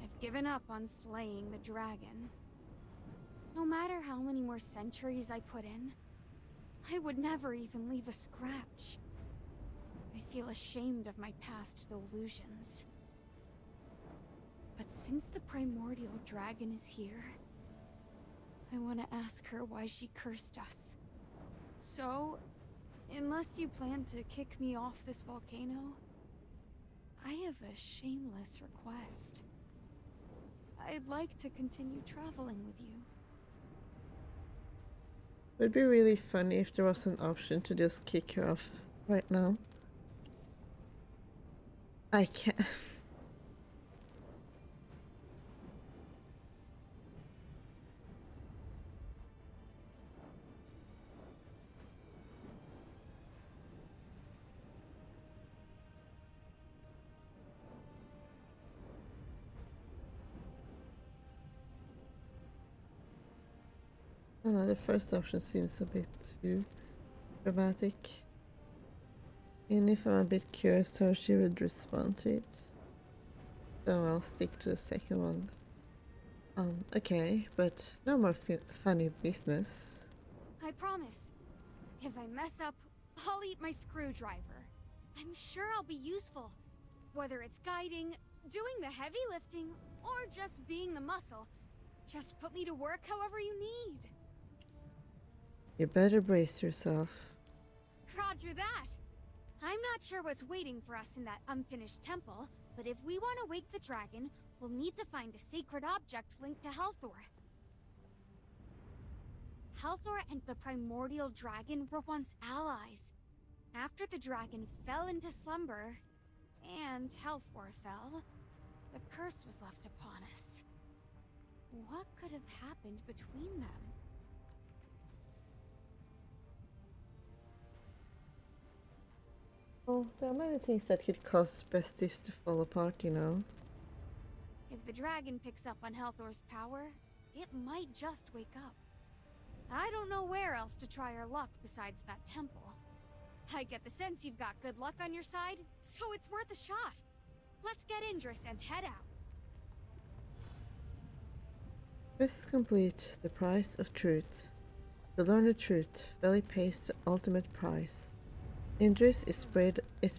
Speaker 6: I've given up on slaying the dragon. No matter how many more centuries I put in, I would never even leave a scratch. I feel ashamed of my past delusions. But since the primordial dragon is here, I want to ask her why she cursed us. So, unless you plan to kick me off this volcano, I have a shameless request. I'd like to continue traveling with you.
Speaker 3: It would be really funny if there was an option to just kick her off right now. I can't... I don't know, the first option seems a bit too dramatic. Even if I'm a bit curious how she would respond to it. So I'll stick to the second one. Okay, but no more funny business.
Speaker 6: I promise. If I mess up, I'll eat my screwdriver. I'm sure I'll be useful. Whether it's guiding, doing the heavy lifting, or just being the muscle. Just put me to work however you need.
Speaker 3: You better brace yourself.
Speaker 6: Roger that. I'm not sure what's waiting for us in that unfinished temple, but if we want to wake the dragon, we'll need to find a sacred object linked to Helthor. Helthor and the primordial dragon were once allies. After the dragon fell into slumber, and Helthor fell, the curse was left upon us. What could have happened between them?
Speaker 3: Well, there are many things that could cause besties to fall apart, you know.
Speaker 6: If the dragon picks up on Helthor's power, it might just wake up. I don't know where else to try our luck besides that temple. I get the sense you've got good luck on your side, so it's worth a shot. Let's get Indris and head out.
Speaker 3: Quest complete. The price of truth. To learn the truth, Valley pays the ultimate price. Indris is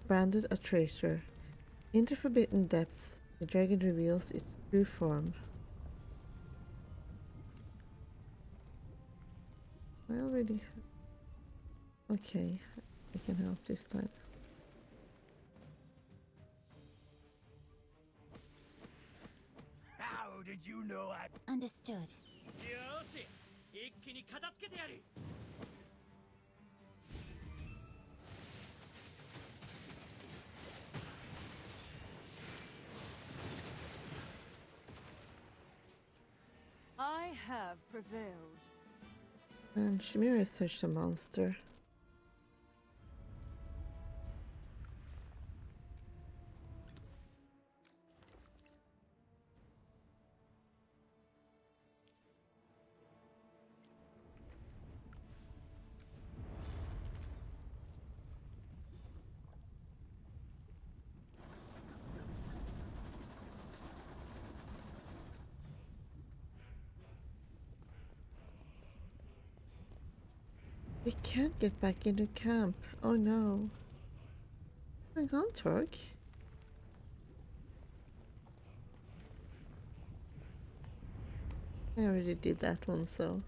Speaker 3: branded a traitor. In the forbidden depths, the dragon reveals its true form. I already have... Okay, I can help this time.
Speaker 4: How did you know I...
Speaker 9: Understood.
Speaker 1: I have prevailed.
Speaker 3: And Shamira is such a monster. We can't get back into camp. Oh no. Hang on, Torque. I already did that one, so...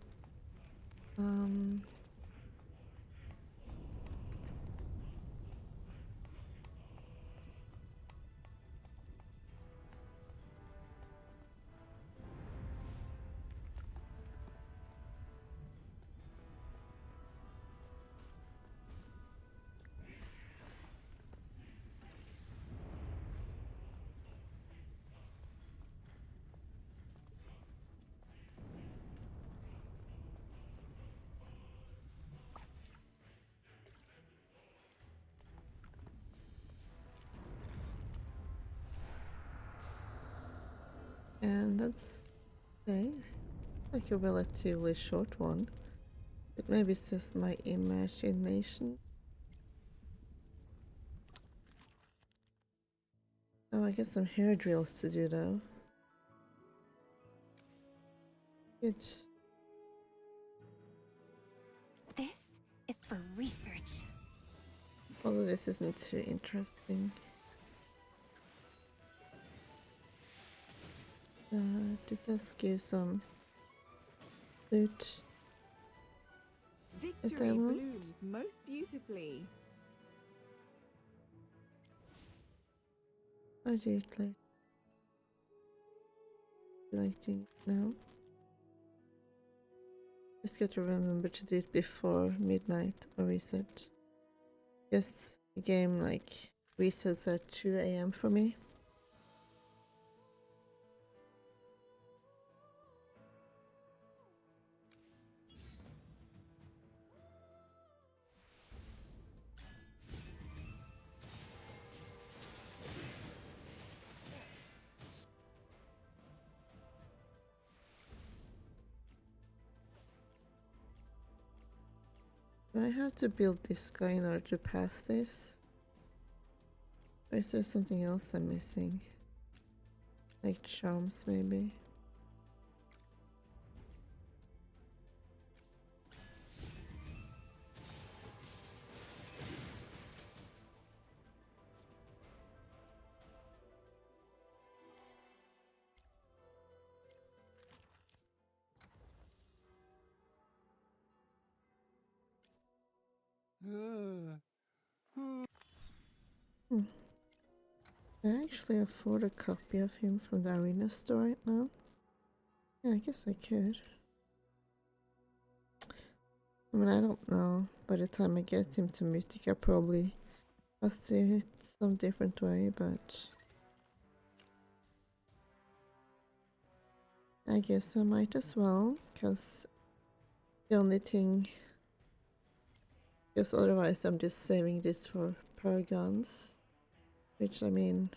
Speaker 3: And that's... okay. Like a relatively short one. But maybe it's just my imagination. Oh, I got some hair drills to do though. Good.
Speaker 9: This is for research.
Speaker 3: Although this isn't too interesting. Did this give some loot?
Speaker 11: Victory blooms most beautifully.
Speaker 3: I'll do it later. Like doing it now. Just got to remember to do it before midnight or reset. Just the game like resets at 2 AM for me. Do I have to build this guy in order to pass this? Or is there something else I'm missing? Like charms, maybe? Can I actually afford a copy of him from the arena store right now? Yeah, I guess I could. I mean, I don't know. By the time I get him to Mythic, I probably I'll see it some different way, but I guess I might as well, because the only thing, because otherwise I'm just saving this for paragons, which I mean,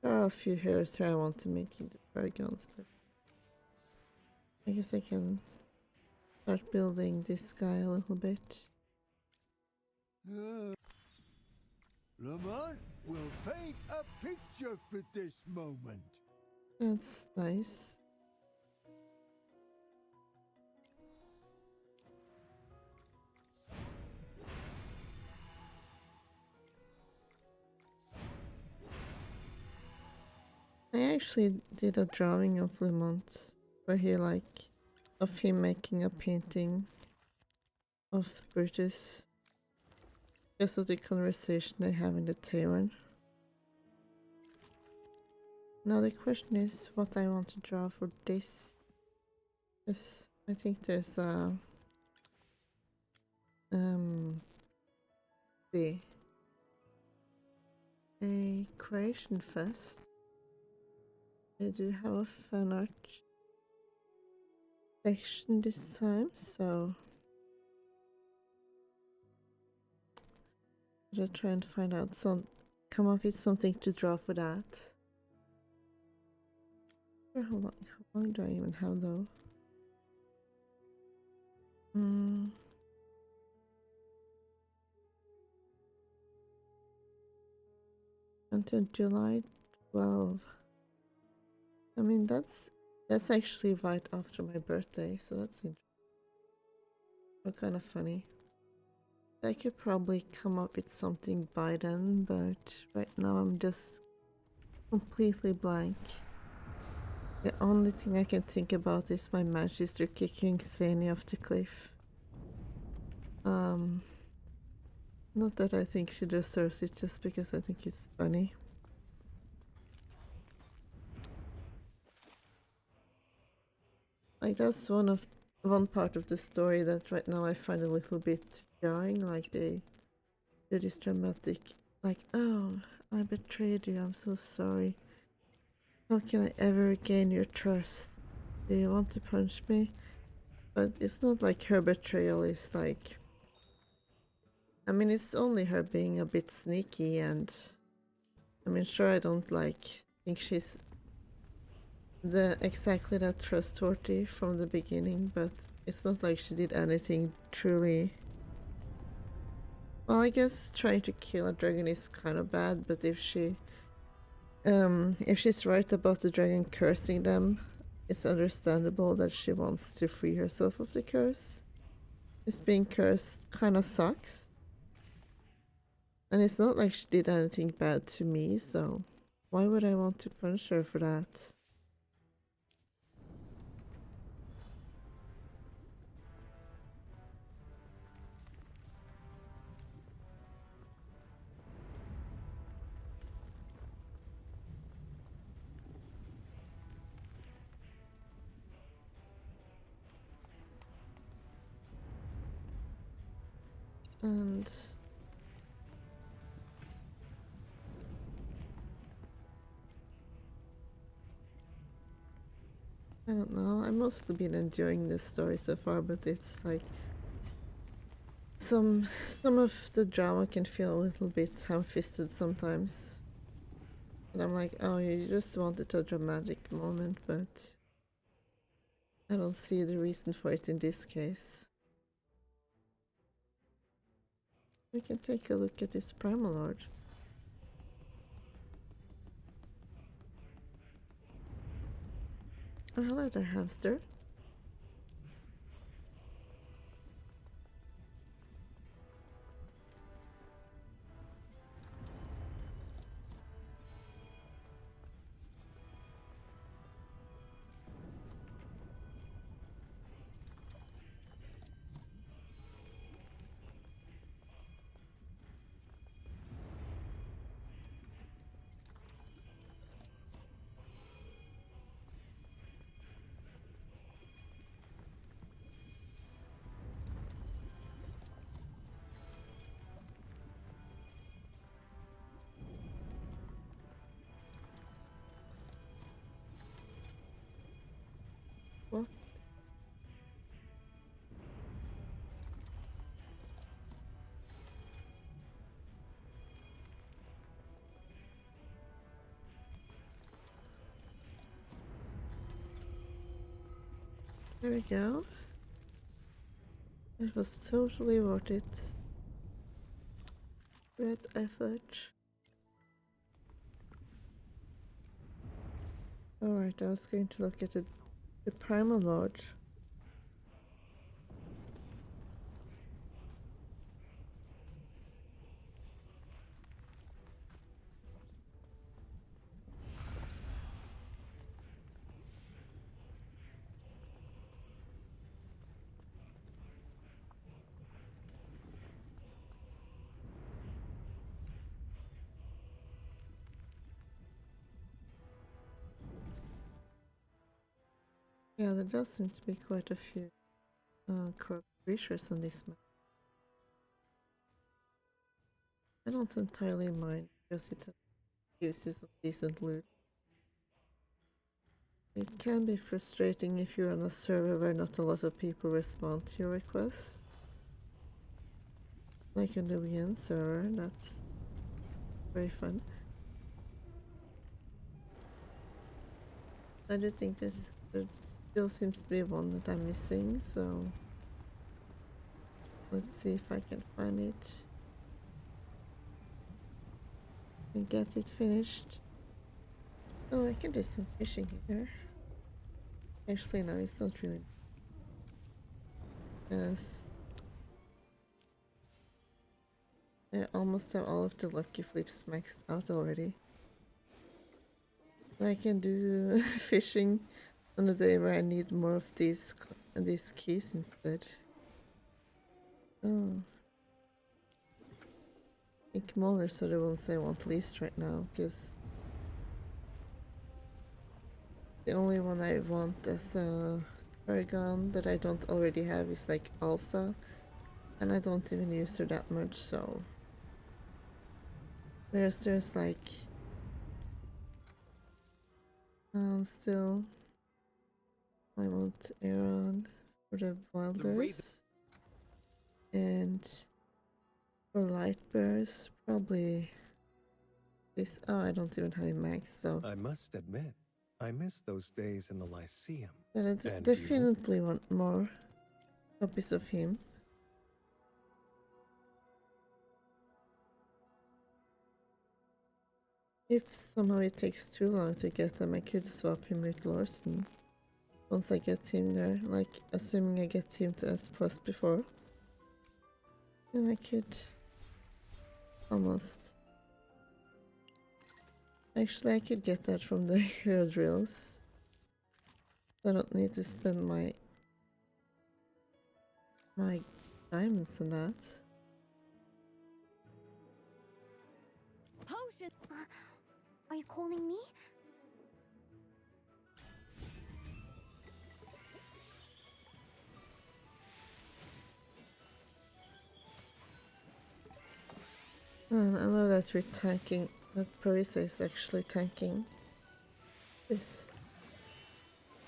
Speaker 3: there are a few heroes here I want to make into paragons, but I guess I can start building this guy a little bit.
Speaker 7: Lamont? We'll paint a picture for this moment.
Speaker 3: That's nice. I actually did a drawing of Lemont where he of him making a painting of Brutus. Because of the conversation they have in the tavern. Now the question is what I want to draw for this. Yes, I think there's a creation fest. They do have a fan art section this time, so I'll try and find out come up with something to draw for that. How long do I even have though? Until July 12. I mean that's actually right after my birthday, so that's interesting. But kind of funny. I could probably come up with something by then, but right now I'm just completely blank. The only thing I can think about is my Manchester kicking Sani off the cliff. Not that I think she deserves it, just because I think it's funny. Like that's one part of the story that right now I find a little bit jarring. Like they do this dramatic, like, oh, I betrayed you, I'm so sorry. How can I ever regain your trust? Do you want to punch me? But it's not like her betrayal is like... I mean, it's only her being a bit sneaky, and I mean, sure, I don't think she's exactly that trustworthy from the beginning, but it's not like she did anything truly... Well, I guess trying to kill a dragon is kind of bad, but if she's right about the dragon cursing them, it's understandable that she wants to free herself of the curse. This being cursed kind of sucks. And it's not like she did anything bad to me, so why would I want to punish her for that? And I don't know, I've mostly been enjoying this story so far, but it's like some of the drama can feel a little bit ham-fisted sometimes. And I'm like, oh, you just wanted a dramatic moment, but I don't see the reason for it in this case. We can take a look at this Primal Lord. Oh, hello there, hamster. What? There we go. It was totally worth it. Great effort. Alright, I was going to look at the Primal Lord. Yeah, there does seem to be quite a few corrupt creatures on this map. I don't entirely mind because it uses some decent loot. It can be frustrating if you're on a server where not a lot of people respond to your requests. Like on the VN server, that's very fun. I do think there still seems to be one that I'm missing, so let's see if I can find it and get it finished. Oh, I can do some fishing here. Actually, no, it's not really. Yes. I almost have all of the lucky flips maxed out already. I can do fishing on a day where I need more of these keys instead. Oh. I think molars are the ones I want least right now, because the only one I want as a paragon that I don't already have is like Alsa, and I don't even use her that much, so. Whereas there's like still I want Aaron for the Wilders, and for light bears probably this. Oh, I don't even have a max, so
Speaker 12: I must admit, I miss those days in the Lyceum.
Speaker 3: but I definitely want more copies of him. If somehow it takes too long to get them, I could swap him with Larson. Once I get him there, like assuming I get him to S+ before. And I could almost. Actually, I could get that from the hero drills. I don't need to spend my diamonds on that.
Speaker 8: Potion!
Speaker 9: Are you calling me?
Speaker 3: And I know that we're tanking, that Parisa is actually tanking. This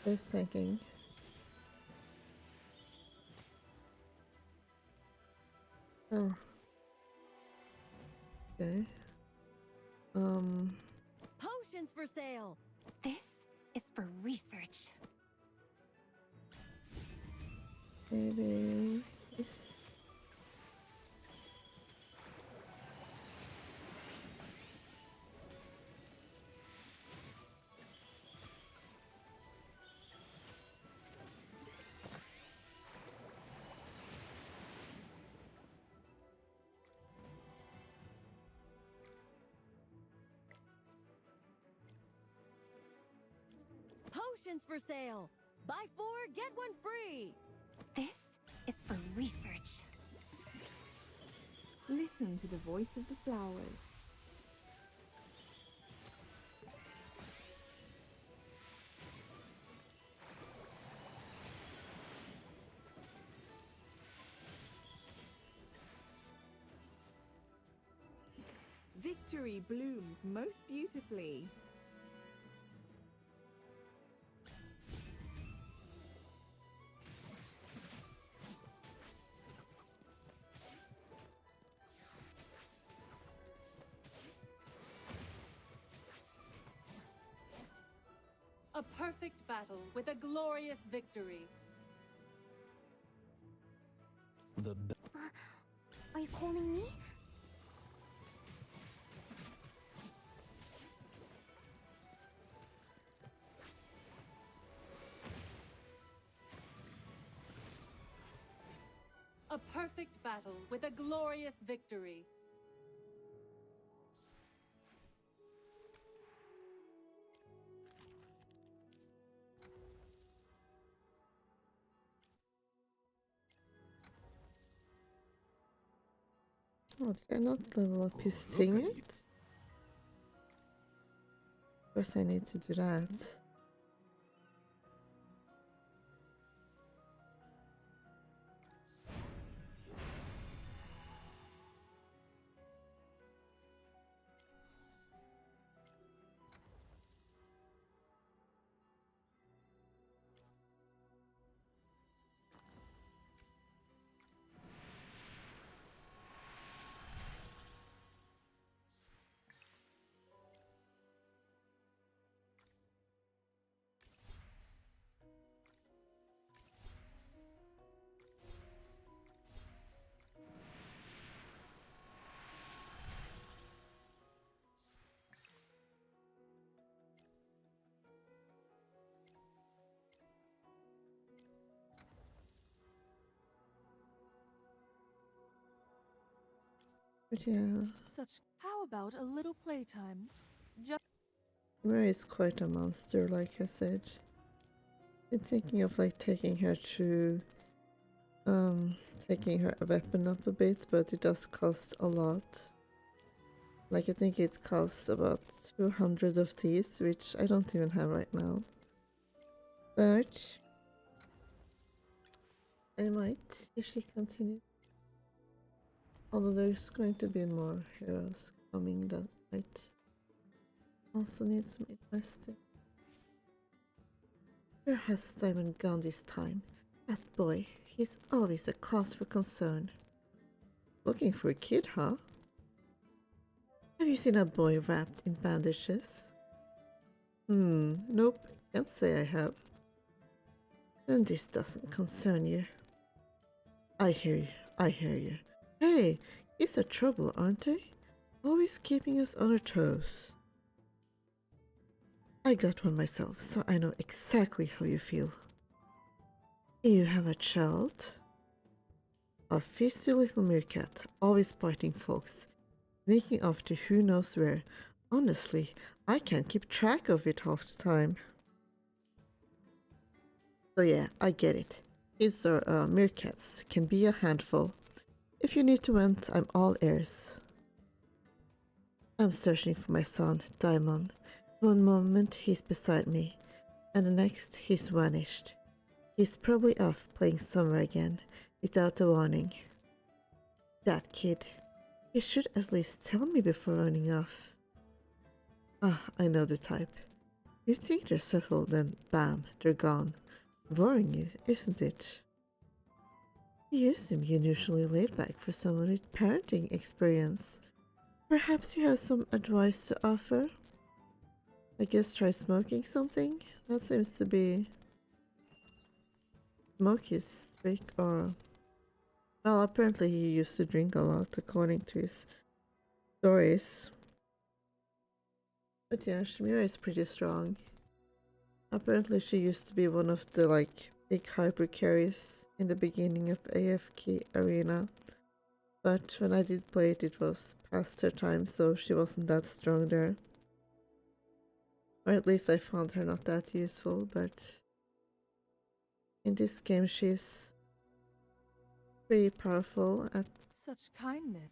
Speaker 3: is tanking. Oh. Okay.
Speaker 8: Potions for sale!
Speaker 9: This is for research.
Speaker 3: Maybe this.
Speaker 8: Potions for sale! Buy 4, get 1 free!
Speaker 9: This is for research.
Speaker 11: Listen to the voice of the flowers. Victory blooms most beautifully.
Speaker 1: A perfect battle with a glorious victory.
Speaker 9: Are you calling me?
Speaker 1: A perfect battle with a glorious victory.
Speaker 3: Oh, did I not level up his thing yet? Of course I need to do that. But yeah,
Speaker 13: How about a little playtime?
Speaker 3: Mira is quite a monster, like I said. Been thinking of like taking her to taking her weapon up a bit, but it does cost a lot. Like I think it costs about 200 of these, which I don't even have right now. But I might if she continues. Although there's going to be more heroes coming that might also need some investing. Where has Diamond gone this time? That boy, he's always a cause for concern. Looking for a kid, huh? Have you seen a boy wrapped in bandages? Nope, can't say I have. Then this doesn't concern you. I hear you. Hey, it's a trouble, aren't they? Always keeping us on our toes. I got one myself, so I know exactly how you feel. You have a child? A feisty little meerkat, always biting folks, sneaking off to who knows where. Honestly, I can't keep track of it half the time. So yeah, I get it. Kids or meerkats can be a handful. If you need to vent, I'm all ears. I'm searching for my son, Diamond. One moment he's beside me, and the next he's vanished. He's probably off playing somewhere again, without a warning. That kid. He should at least tell me before running off. Ah, I know the type. You think they're settled, then bam, they're gone. Worrying you, isn't it? You seem unusually laid back for someone with parenting experience. Perhaps you have some advice to offer? I guess try smoking something? That seems to be Smokey's trick, or... Well, apparently he used to drink a lot, according to his stories. But yeah, Shamira is pretty strong. Apparently she used to be one of the, like, big hyper carries in the beginning of AFK Arena. But when I did play it, it was past her time, so she wasn't that strong there. Or at least I found her not that useful, but in this game she's pretty powerful at
Speaker 13: Such kindness.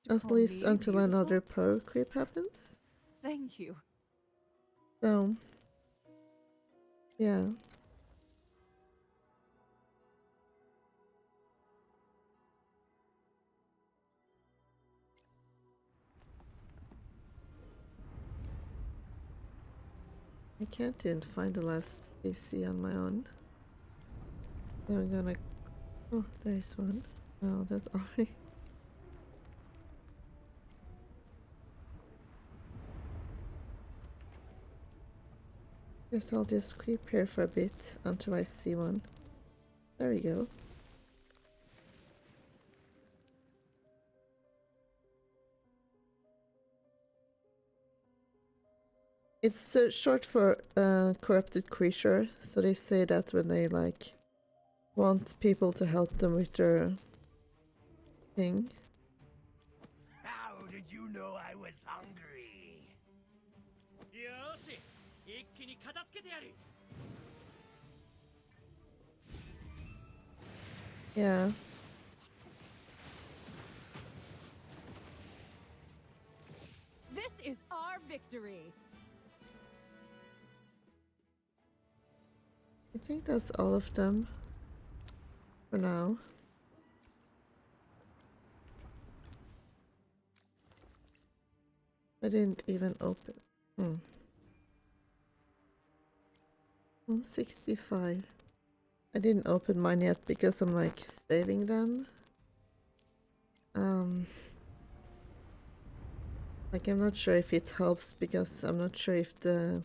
Speaker 3: At least until another power creep happens.
Speaker 13: Thank you.
Speaker 3: So, yeah. I can't even find the last AC on my own. So I'm gonna... Oh, there's one. Oh, that's already... Guess I'll just creep here for a bit until I see one. There we go. It's short for corrupted creature, so they say that when they like want people to help them with their thing.
Speaker 14: How did you know I was hungry?
Speaker 3: Yeah.
Speaker 13: This is our victory.
Speaker 3: I think that's all of them for now. I didn't even open. 165. I didn't open mine yet because I'm like saving them. Like I'm not sure if it helps because I'm not sure if the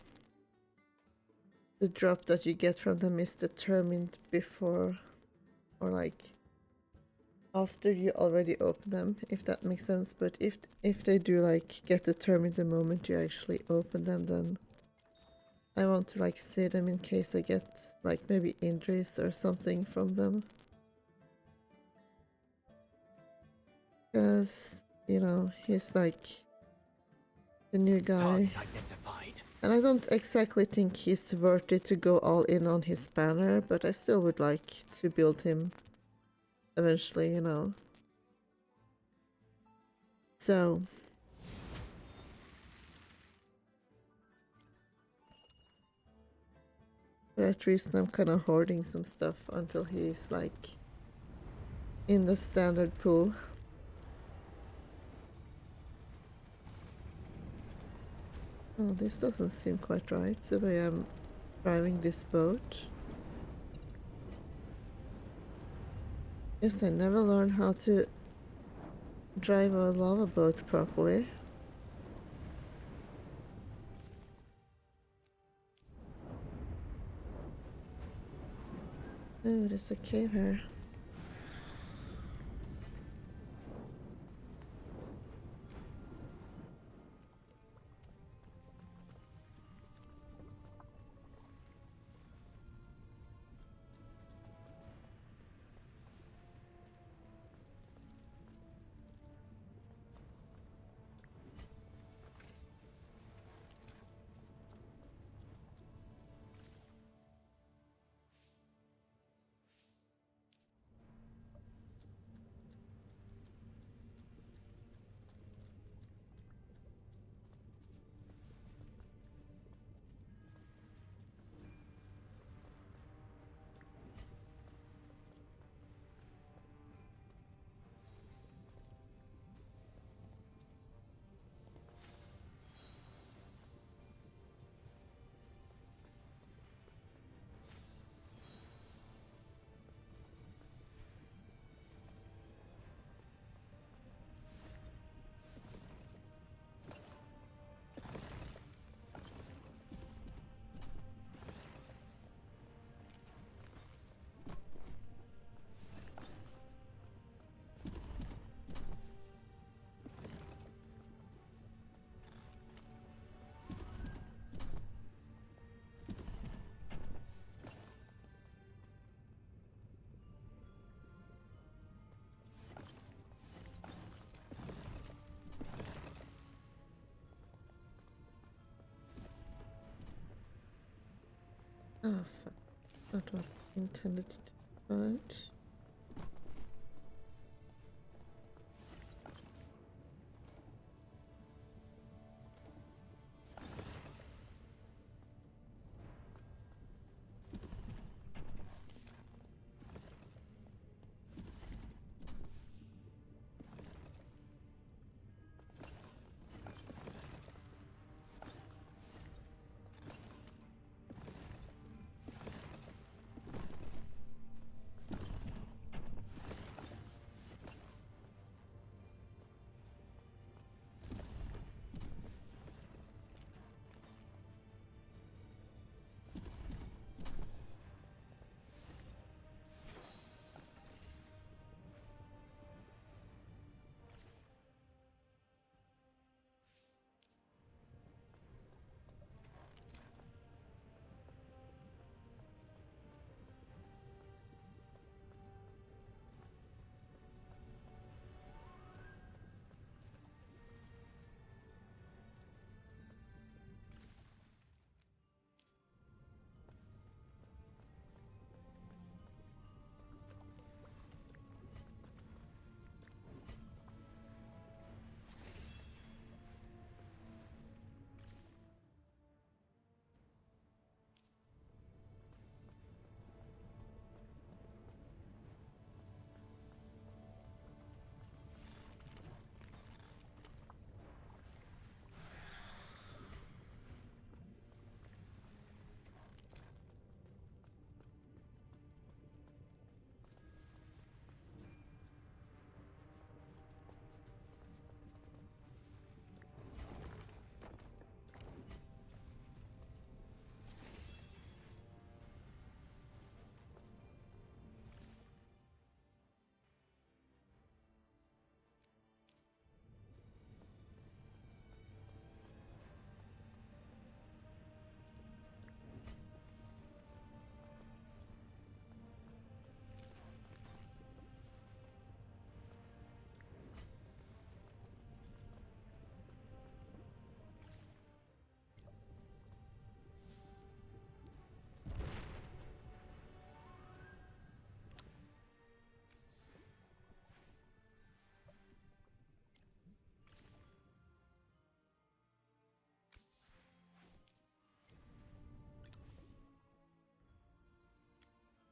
Speaker 3: drop that you get from them is determined before or like after you already open them, if that makes sense. But if they do like get determined the moment you actually open them, then I want to like save them in case I get like maybe injuries or something from them. Because, you know, he's like the new guy. And I don't exactly think he's worth it to go all in on his banner, but I still would like to build him eventually, you know. So for that reason I'm kind of hoarding some stuff until he's like in the standard pool. Oh, this doesn't seem quite right, the way I'm driving this boat. Yes, I never learned how to drive a lava boat properly. Oh, there's a cave here. Oh fuck, not what I intended to do, but...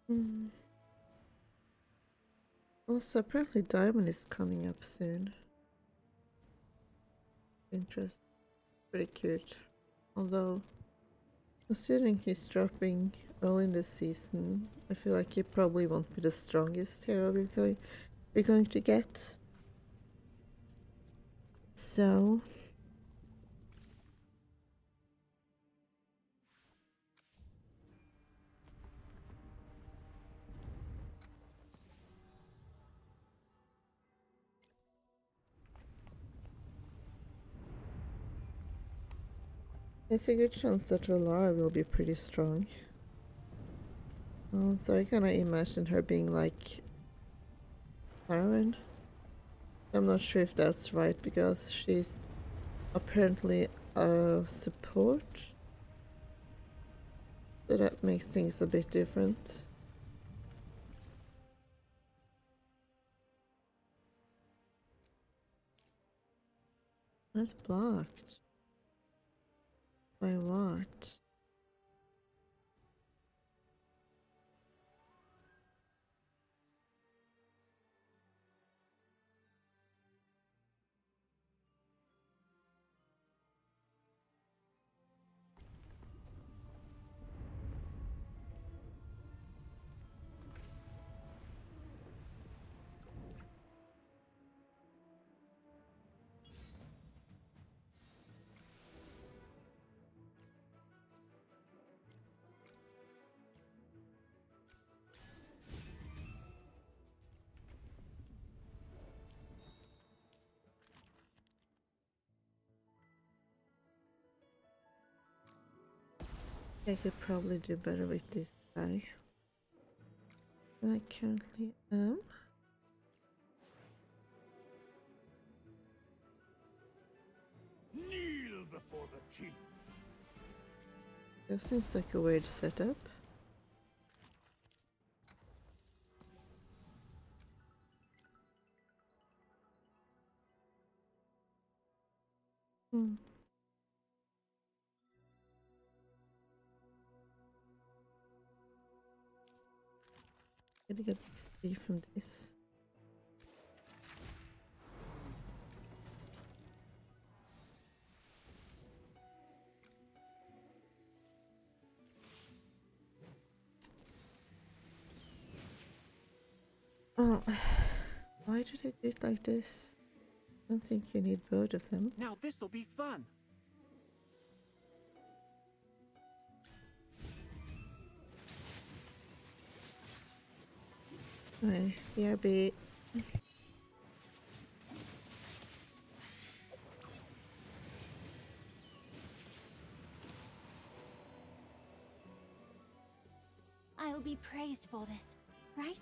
Speaker 3: Hmm. Also, apparently Diamond is coming up soon. Interesting. Pretty cute. Although, considering he's dropping early in the season, I feel like he probably won't be the strongest hero we're going to get. So, there's a good chance that Valara will be pretty strong. Although I kinda imagine her being like Siren. I'm not sure if that's right because she's apparently a support. So that makes things a bit different. Not blocked. By what? I could probably do better with this guy than I currently am.
Speaker 14: Kneel before the king.
Speaker 3: That seems like a weird setup. Hmm. Gonna get XP from this. Oh, why did I do it like this? I don't think you need both of them.
Speaker 15: Now this'll be fun.
Speaker 3: Okay, BRB.
Speaker 6: I'll be praised for this, right?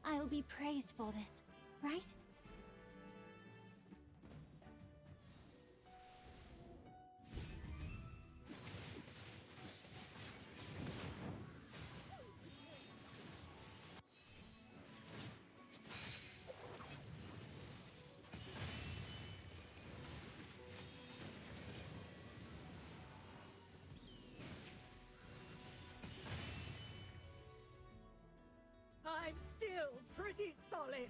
Speaker 6: I'll be praised for this, right?
Speaker 13: I'm still pretty solid.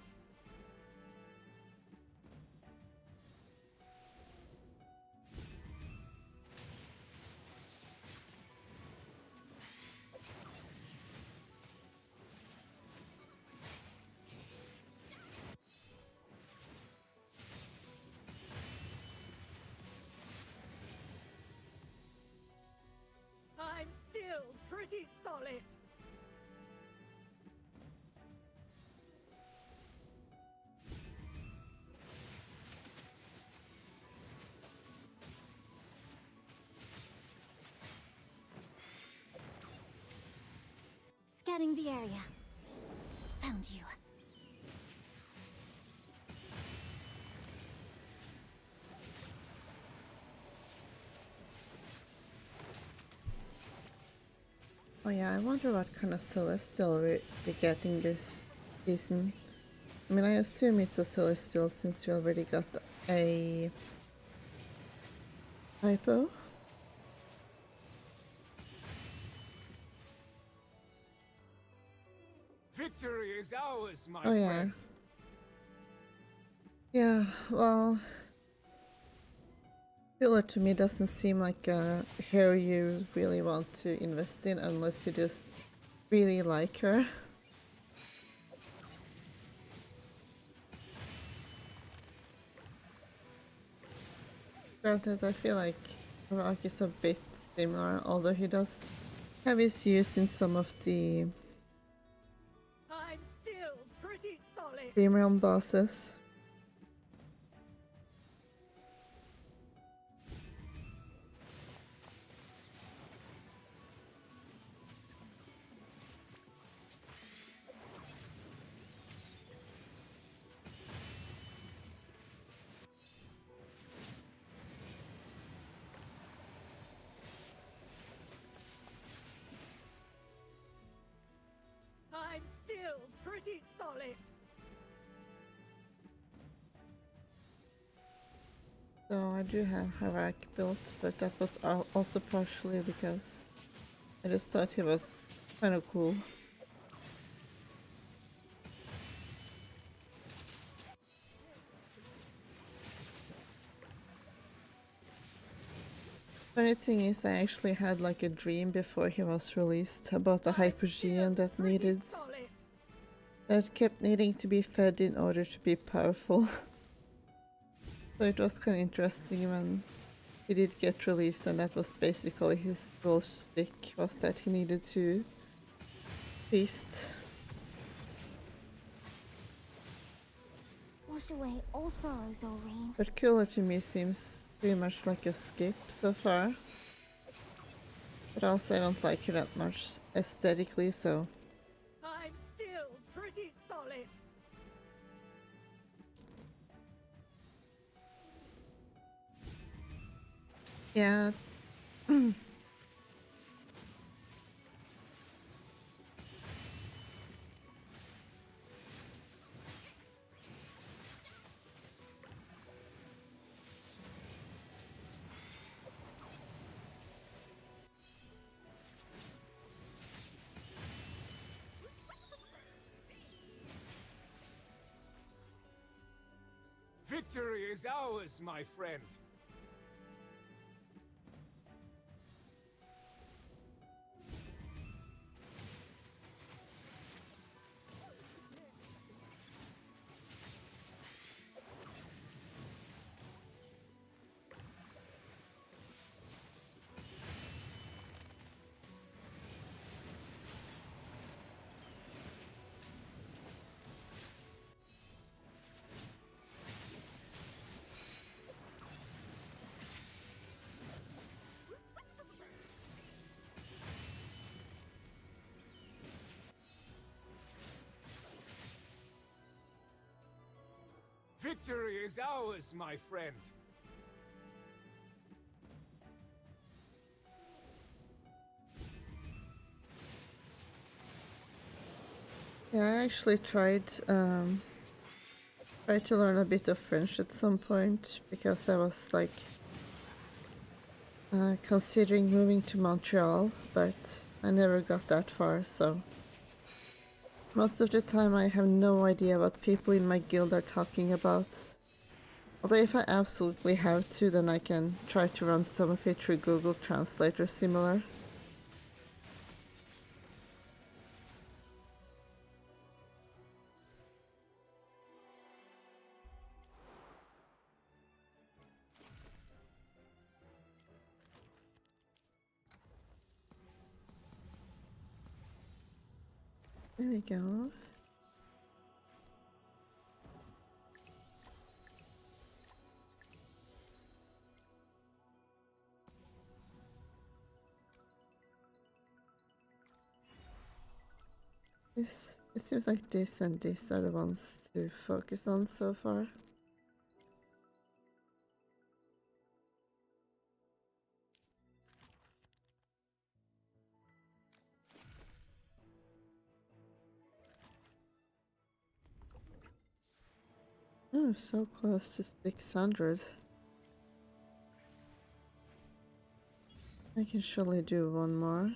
Speaker 13: I'm still pretty solid.
Speaker 6: Scanning the area. Found you.
Speaker 3: Oh yeah, I wonder what kind of Celestial we're getting this season. I mean, I assume it's a Celestial since we already got a hypo.
Speaker 15: Victory is ours, my
Speaker 3: Oh yeah.
Speaker 15: friend.
Speaker 3: Yeah, well, Killer to me doesn't seem like a hero you really want to invest in unless you just really like her. Granted, I feel like Rock is a bit similar, although he does have his use in some of the
Speaker 13: I'm still pretty solid.
Speaker 3: Dream Realm bosses.
Speaker 13: I'm still pretty solid.
Speaker 3: So I do have Harak built, but that was also partially because I just thought he was kind of cool. Funny thing is, I actually had like a dream before he was released about a Hypergean that kept needing to be fed in order to be powerful. So it was kind of interesting when he did get released, and that was basically his role stick, was that he needed to feast.
Speaker 9: Wash away all sorrows, O rain.
Speaker 3: But Killer to me seems pretty much like a skip so far. But also I don't like her that much aesthetically, so...
Speaker 13: I'm still pretty solid.
Speaker 3: Yeah.
Speaker 15: Victory is ours, my friend. Victory is ours, my friend.
Speaker 3: Yeah, I actually tried to learn a bit of French at some point because I was like considering moving to Montreal, but I never got that far, so most of the time I have no idea what people in my guild are talking about. Although if I absolutely have to, then I can try to run some of it through Google Translate or similar. There we go. It seems like this and this are the ones to focus on so far. Oh, so close to 600. I can surely do one more.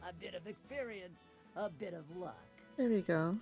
Speaker 16: A bit of experience, a bit of luck.
Speaker 3: There we go.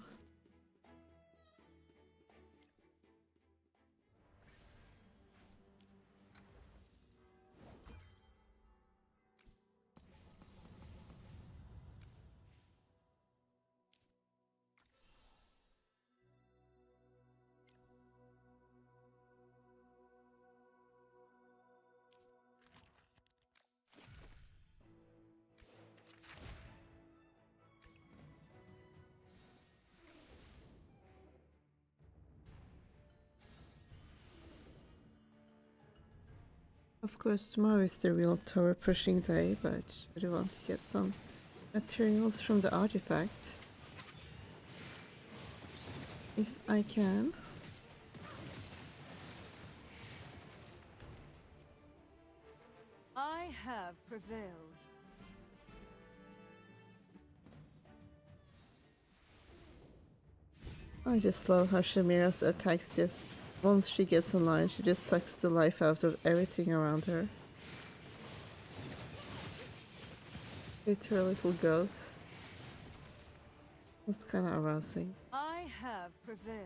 Speaker 3: Of course, tomorrow is the real tower pushing day, but I do want to get some materials from the artifacts. If I can.
Speaker 1: I have prevailed.
Speaker 3: I just love how Shamira's attacks just, once she gets online, she just sucks the life out of everything around her. With her little ghosts. It's kind of arousing.
Speaker 1: I have prevailed.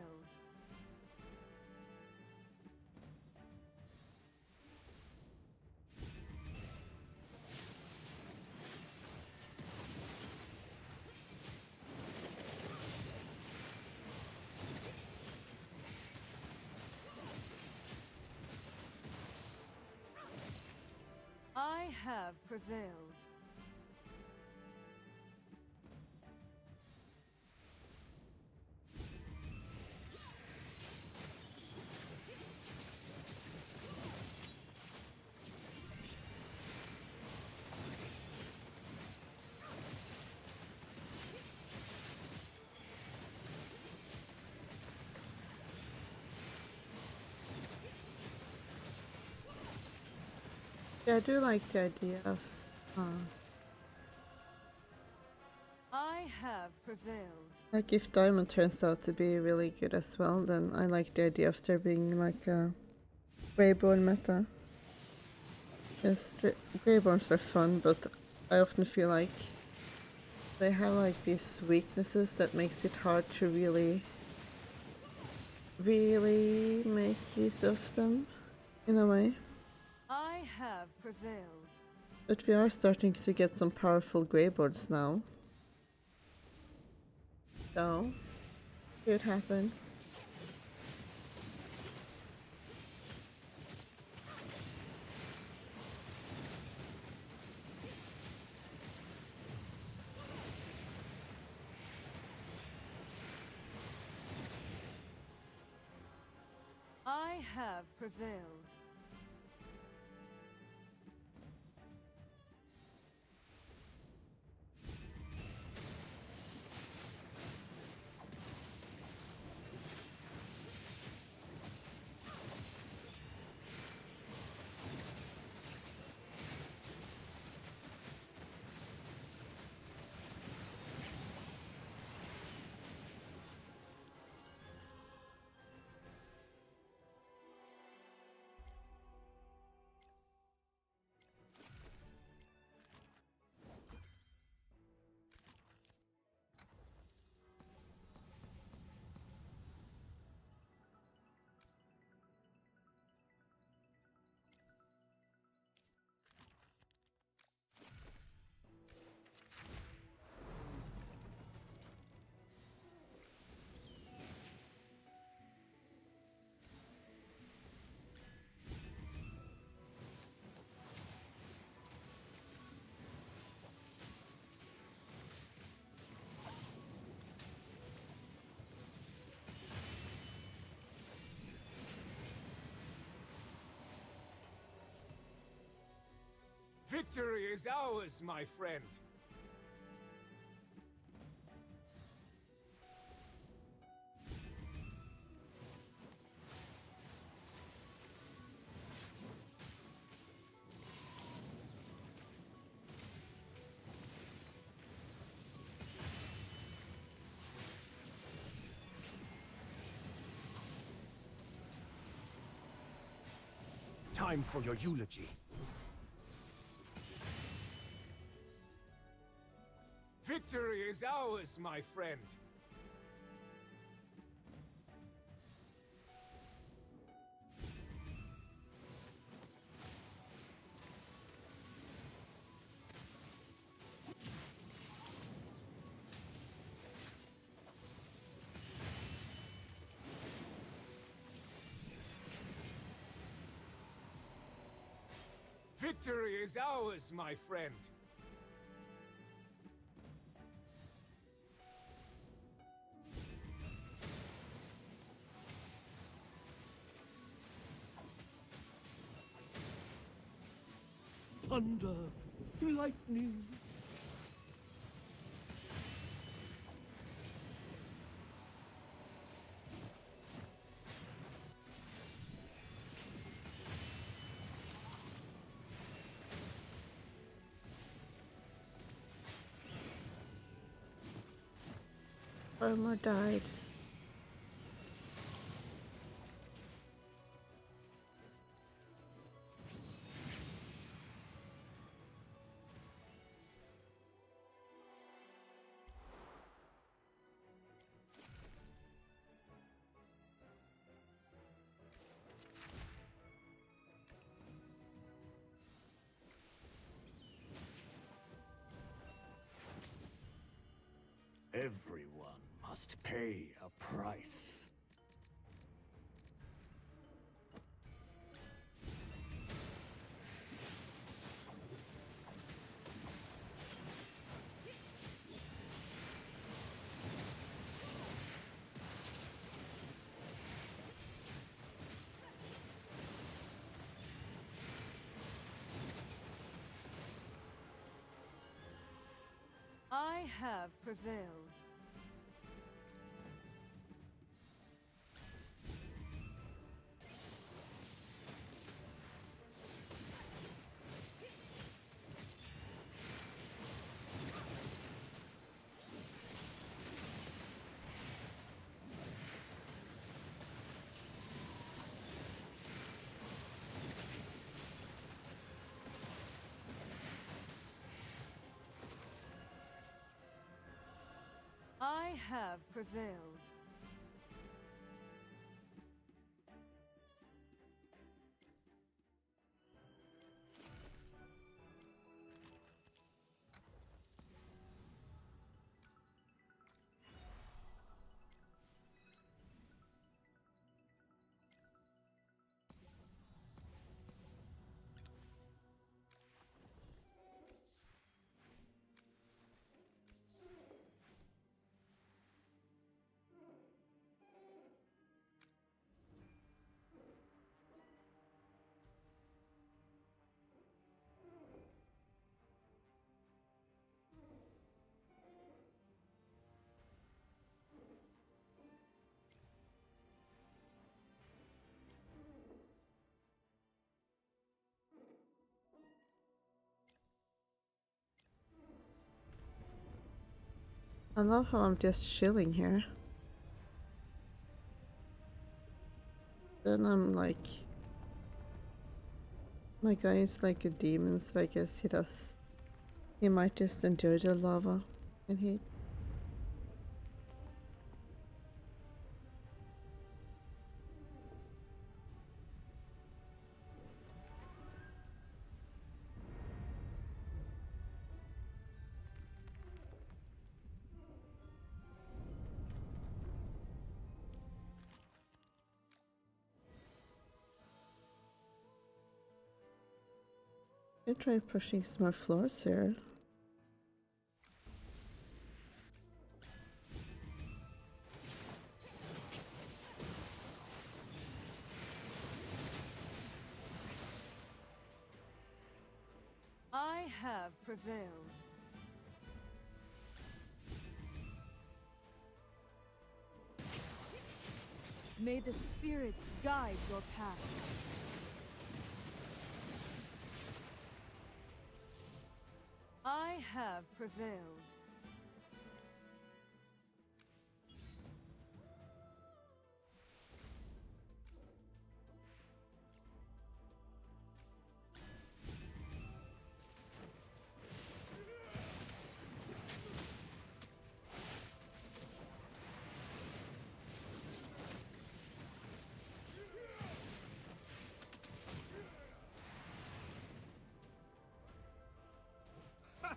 Speaker 1: I have prevailed.
Speaker 3: Yeah, I do like the idea of
Speaker 1: I have prevailed.
Speaker 3: like if Diamond turns out to be really good as well, then I like the idea of there being like a Greyborn meta. Yes, Greyborns are fun, but I often feel like they have like these weaknesses that makes it hard to really make use of them in a way.
Speaker 1: I have prevailed.
Speaker 3: But we are starting to get some powerful Greyboards now. So, could happen.
Speaker 1: I have prevailed.
Speaker 15: Victory is ours, my friend.
Speaker 14: Time for your eulogy.
Speaker 15: Victory is ours, my friend. Victory is ours, my friend.
Speaker 14: Thunder, lightning.
Speaker 3: Irma died.
Speaker 14: Everyone must pay a price.
Speaker 1: I have prevailed. I have prevailed.
Speaker 3: I love how I'm just chilling here. Then I'm like, my guy is like a demon, so I guess he might just enjoy the lava and heat. I'll try pushing some more floors here.
Speaker 1: I have prevailed. May the spirits guide your path. I have prevailed.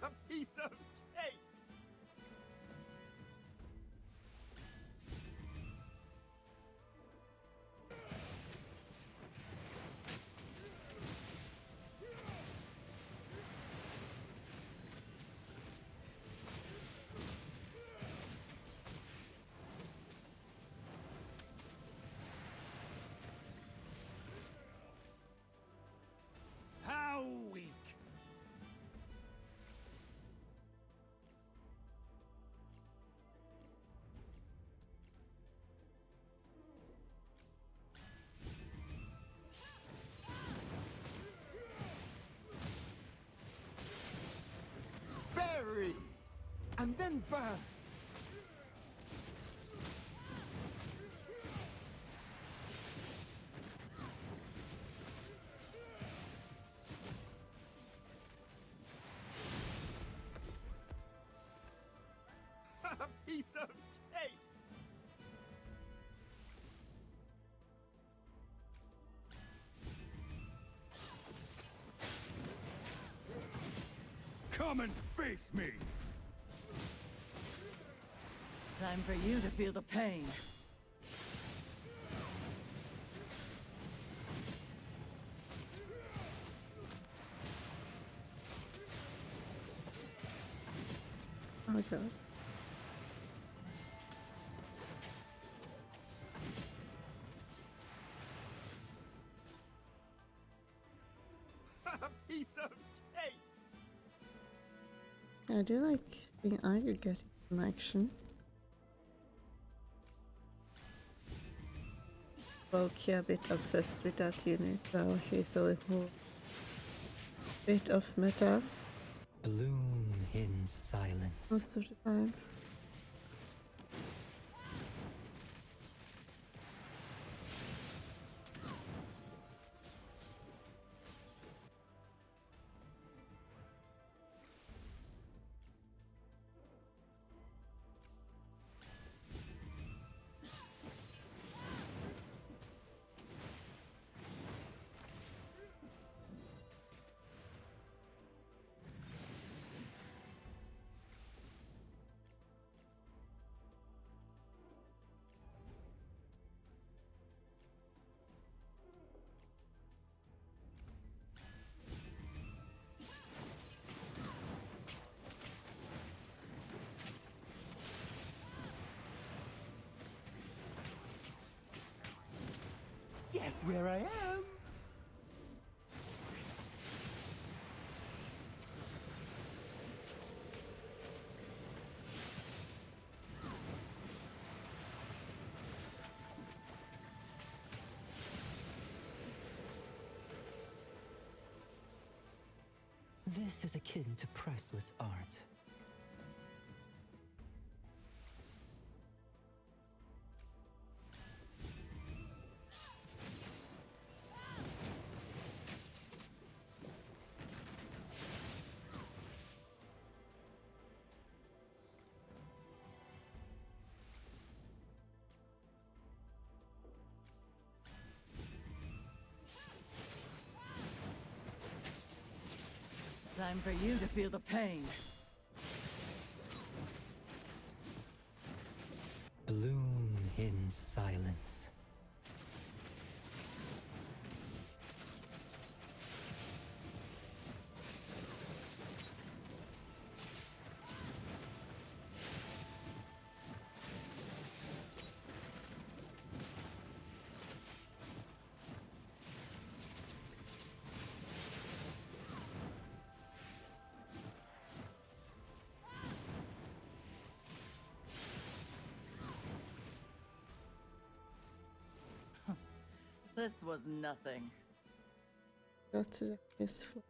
Speaker 14: A piece of cake!
Speaker 15: How weak!
Speaker 7: Bury! And then burn!
Speaker 14: A piece of cake!
Speaker 15: Come and face me!
Speaker 16: Time for you to feel the pain.
Speaker 3: Oh my god.
Speaker 14: A piece of cake!
Speaker 3: I do like seeing Argo getting some action. Loki a bit obsessed with that unit, so she's a little bit of meta
Speaker 10: Bloom in silence.
Speaker 3: most of the time.
Speaker 7: Guess where I am?
Speaker 10: This is akin to priceless art.
Speaker 16: Time for you to feel the pain.
Speaker 10: Bloom in silence.
Speaker 17: This was nothing.
Speaker 3: Go to the peaceful.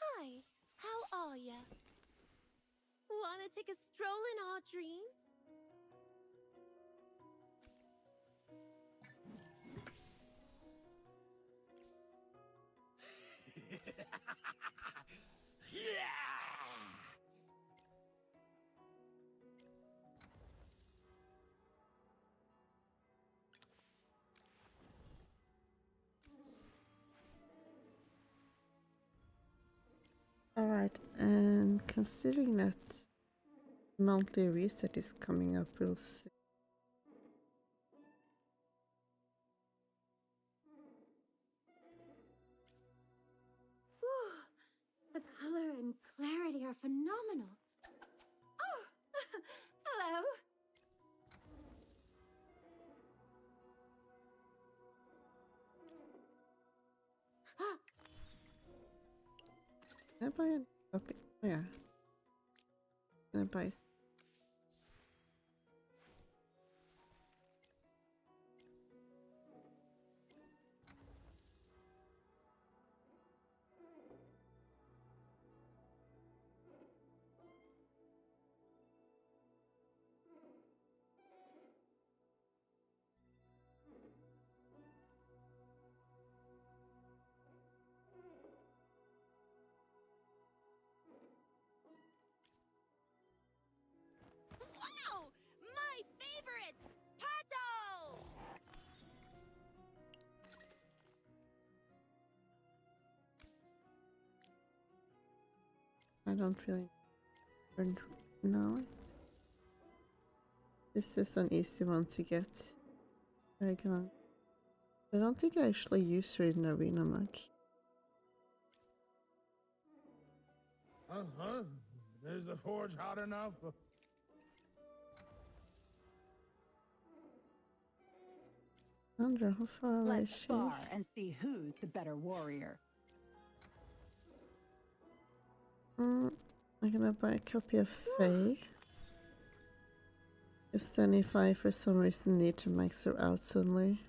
Speaker 8: Hi, how are ya? Wanna take a stroll in our dreams?
Speaker 3: Alright, and considering that monthly reset is coming up real soon.
Speaker 18: The color and clarity are phenomenal. Oh, hello.
Speaker 3: Can I buy a copy? Oh, yeah. Can I buy?
Speaker 8: Wow! My favorite! Pato!
Speaker 3: I don't really know it. This is an easy one to get. Very good. I don't think I actually use her in arena much.
Speaker 15: Is the forge hot enough?
Speaker 3: Sandra, how far away is
Speaker 2: Let's
Speaker 3: she?
Speaker 2: spar and see who's the better warrior.
Speaker 3: I'm gonna buy a copy of Faye. Because then if I for some reason need to max her out suddenly,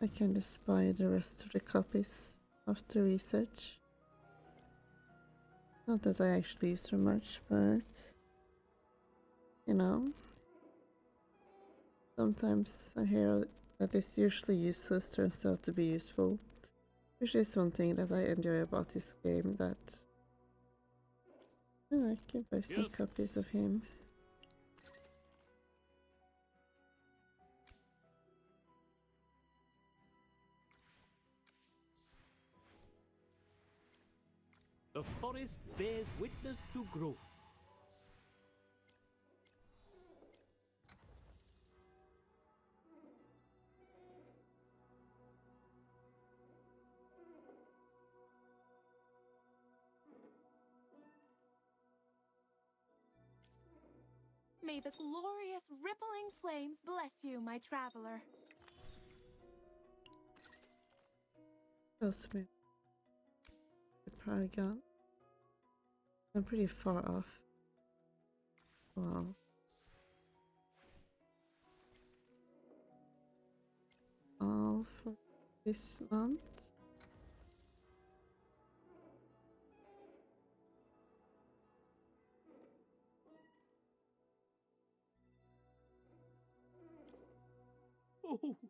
Speaker 3: I can just buy the rest of the copies after research. Not that I actually use her much, but you know, sometimes a hero that is usually useless turns out to be useful, which is one thing that I enjoy about this game, that I can buy some copies of him.
Speaker 19: The forest bears witness to growth.
Speaker 20: May the glorious rippling flames bless you, my traveler.
Speaker 3: Close to me. Probably gone. I'm pretty far off. Well. All for this month.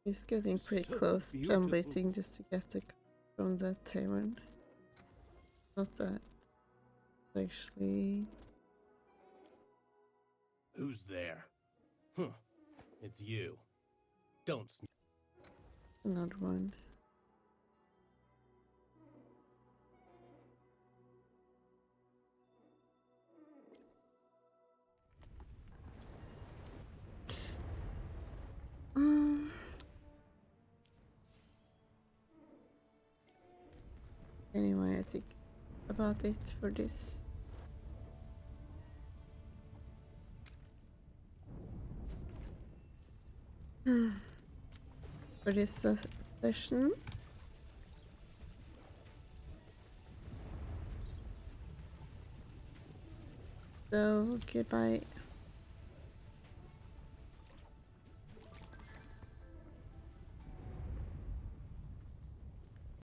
Speaker 3: He's getting pretty close, but I'm waiting just to get the from the tavern. Not that. Actually.
Speaker 19: Who's there? Huh. It's you. Don't
Speaker 3: Another one. Anyway, I think about it for this. for this session. So, goodbye.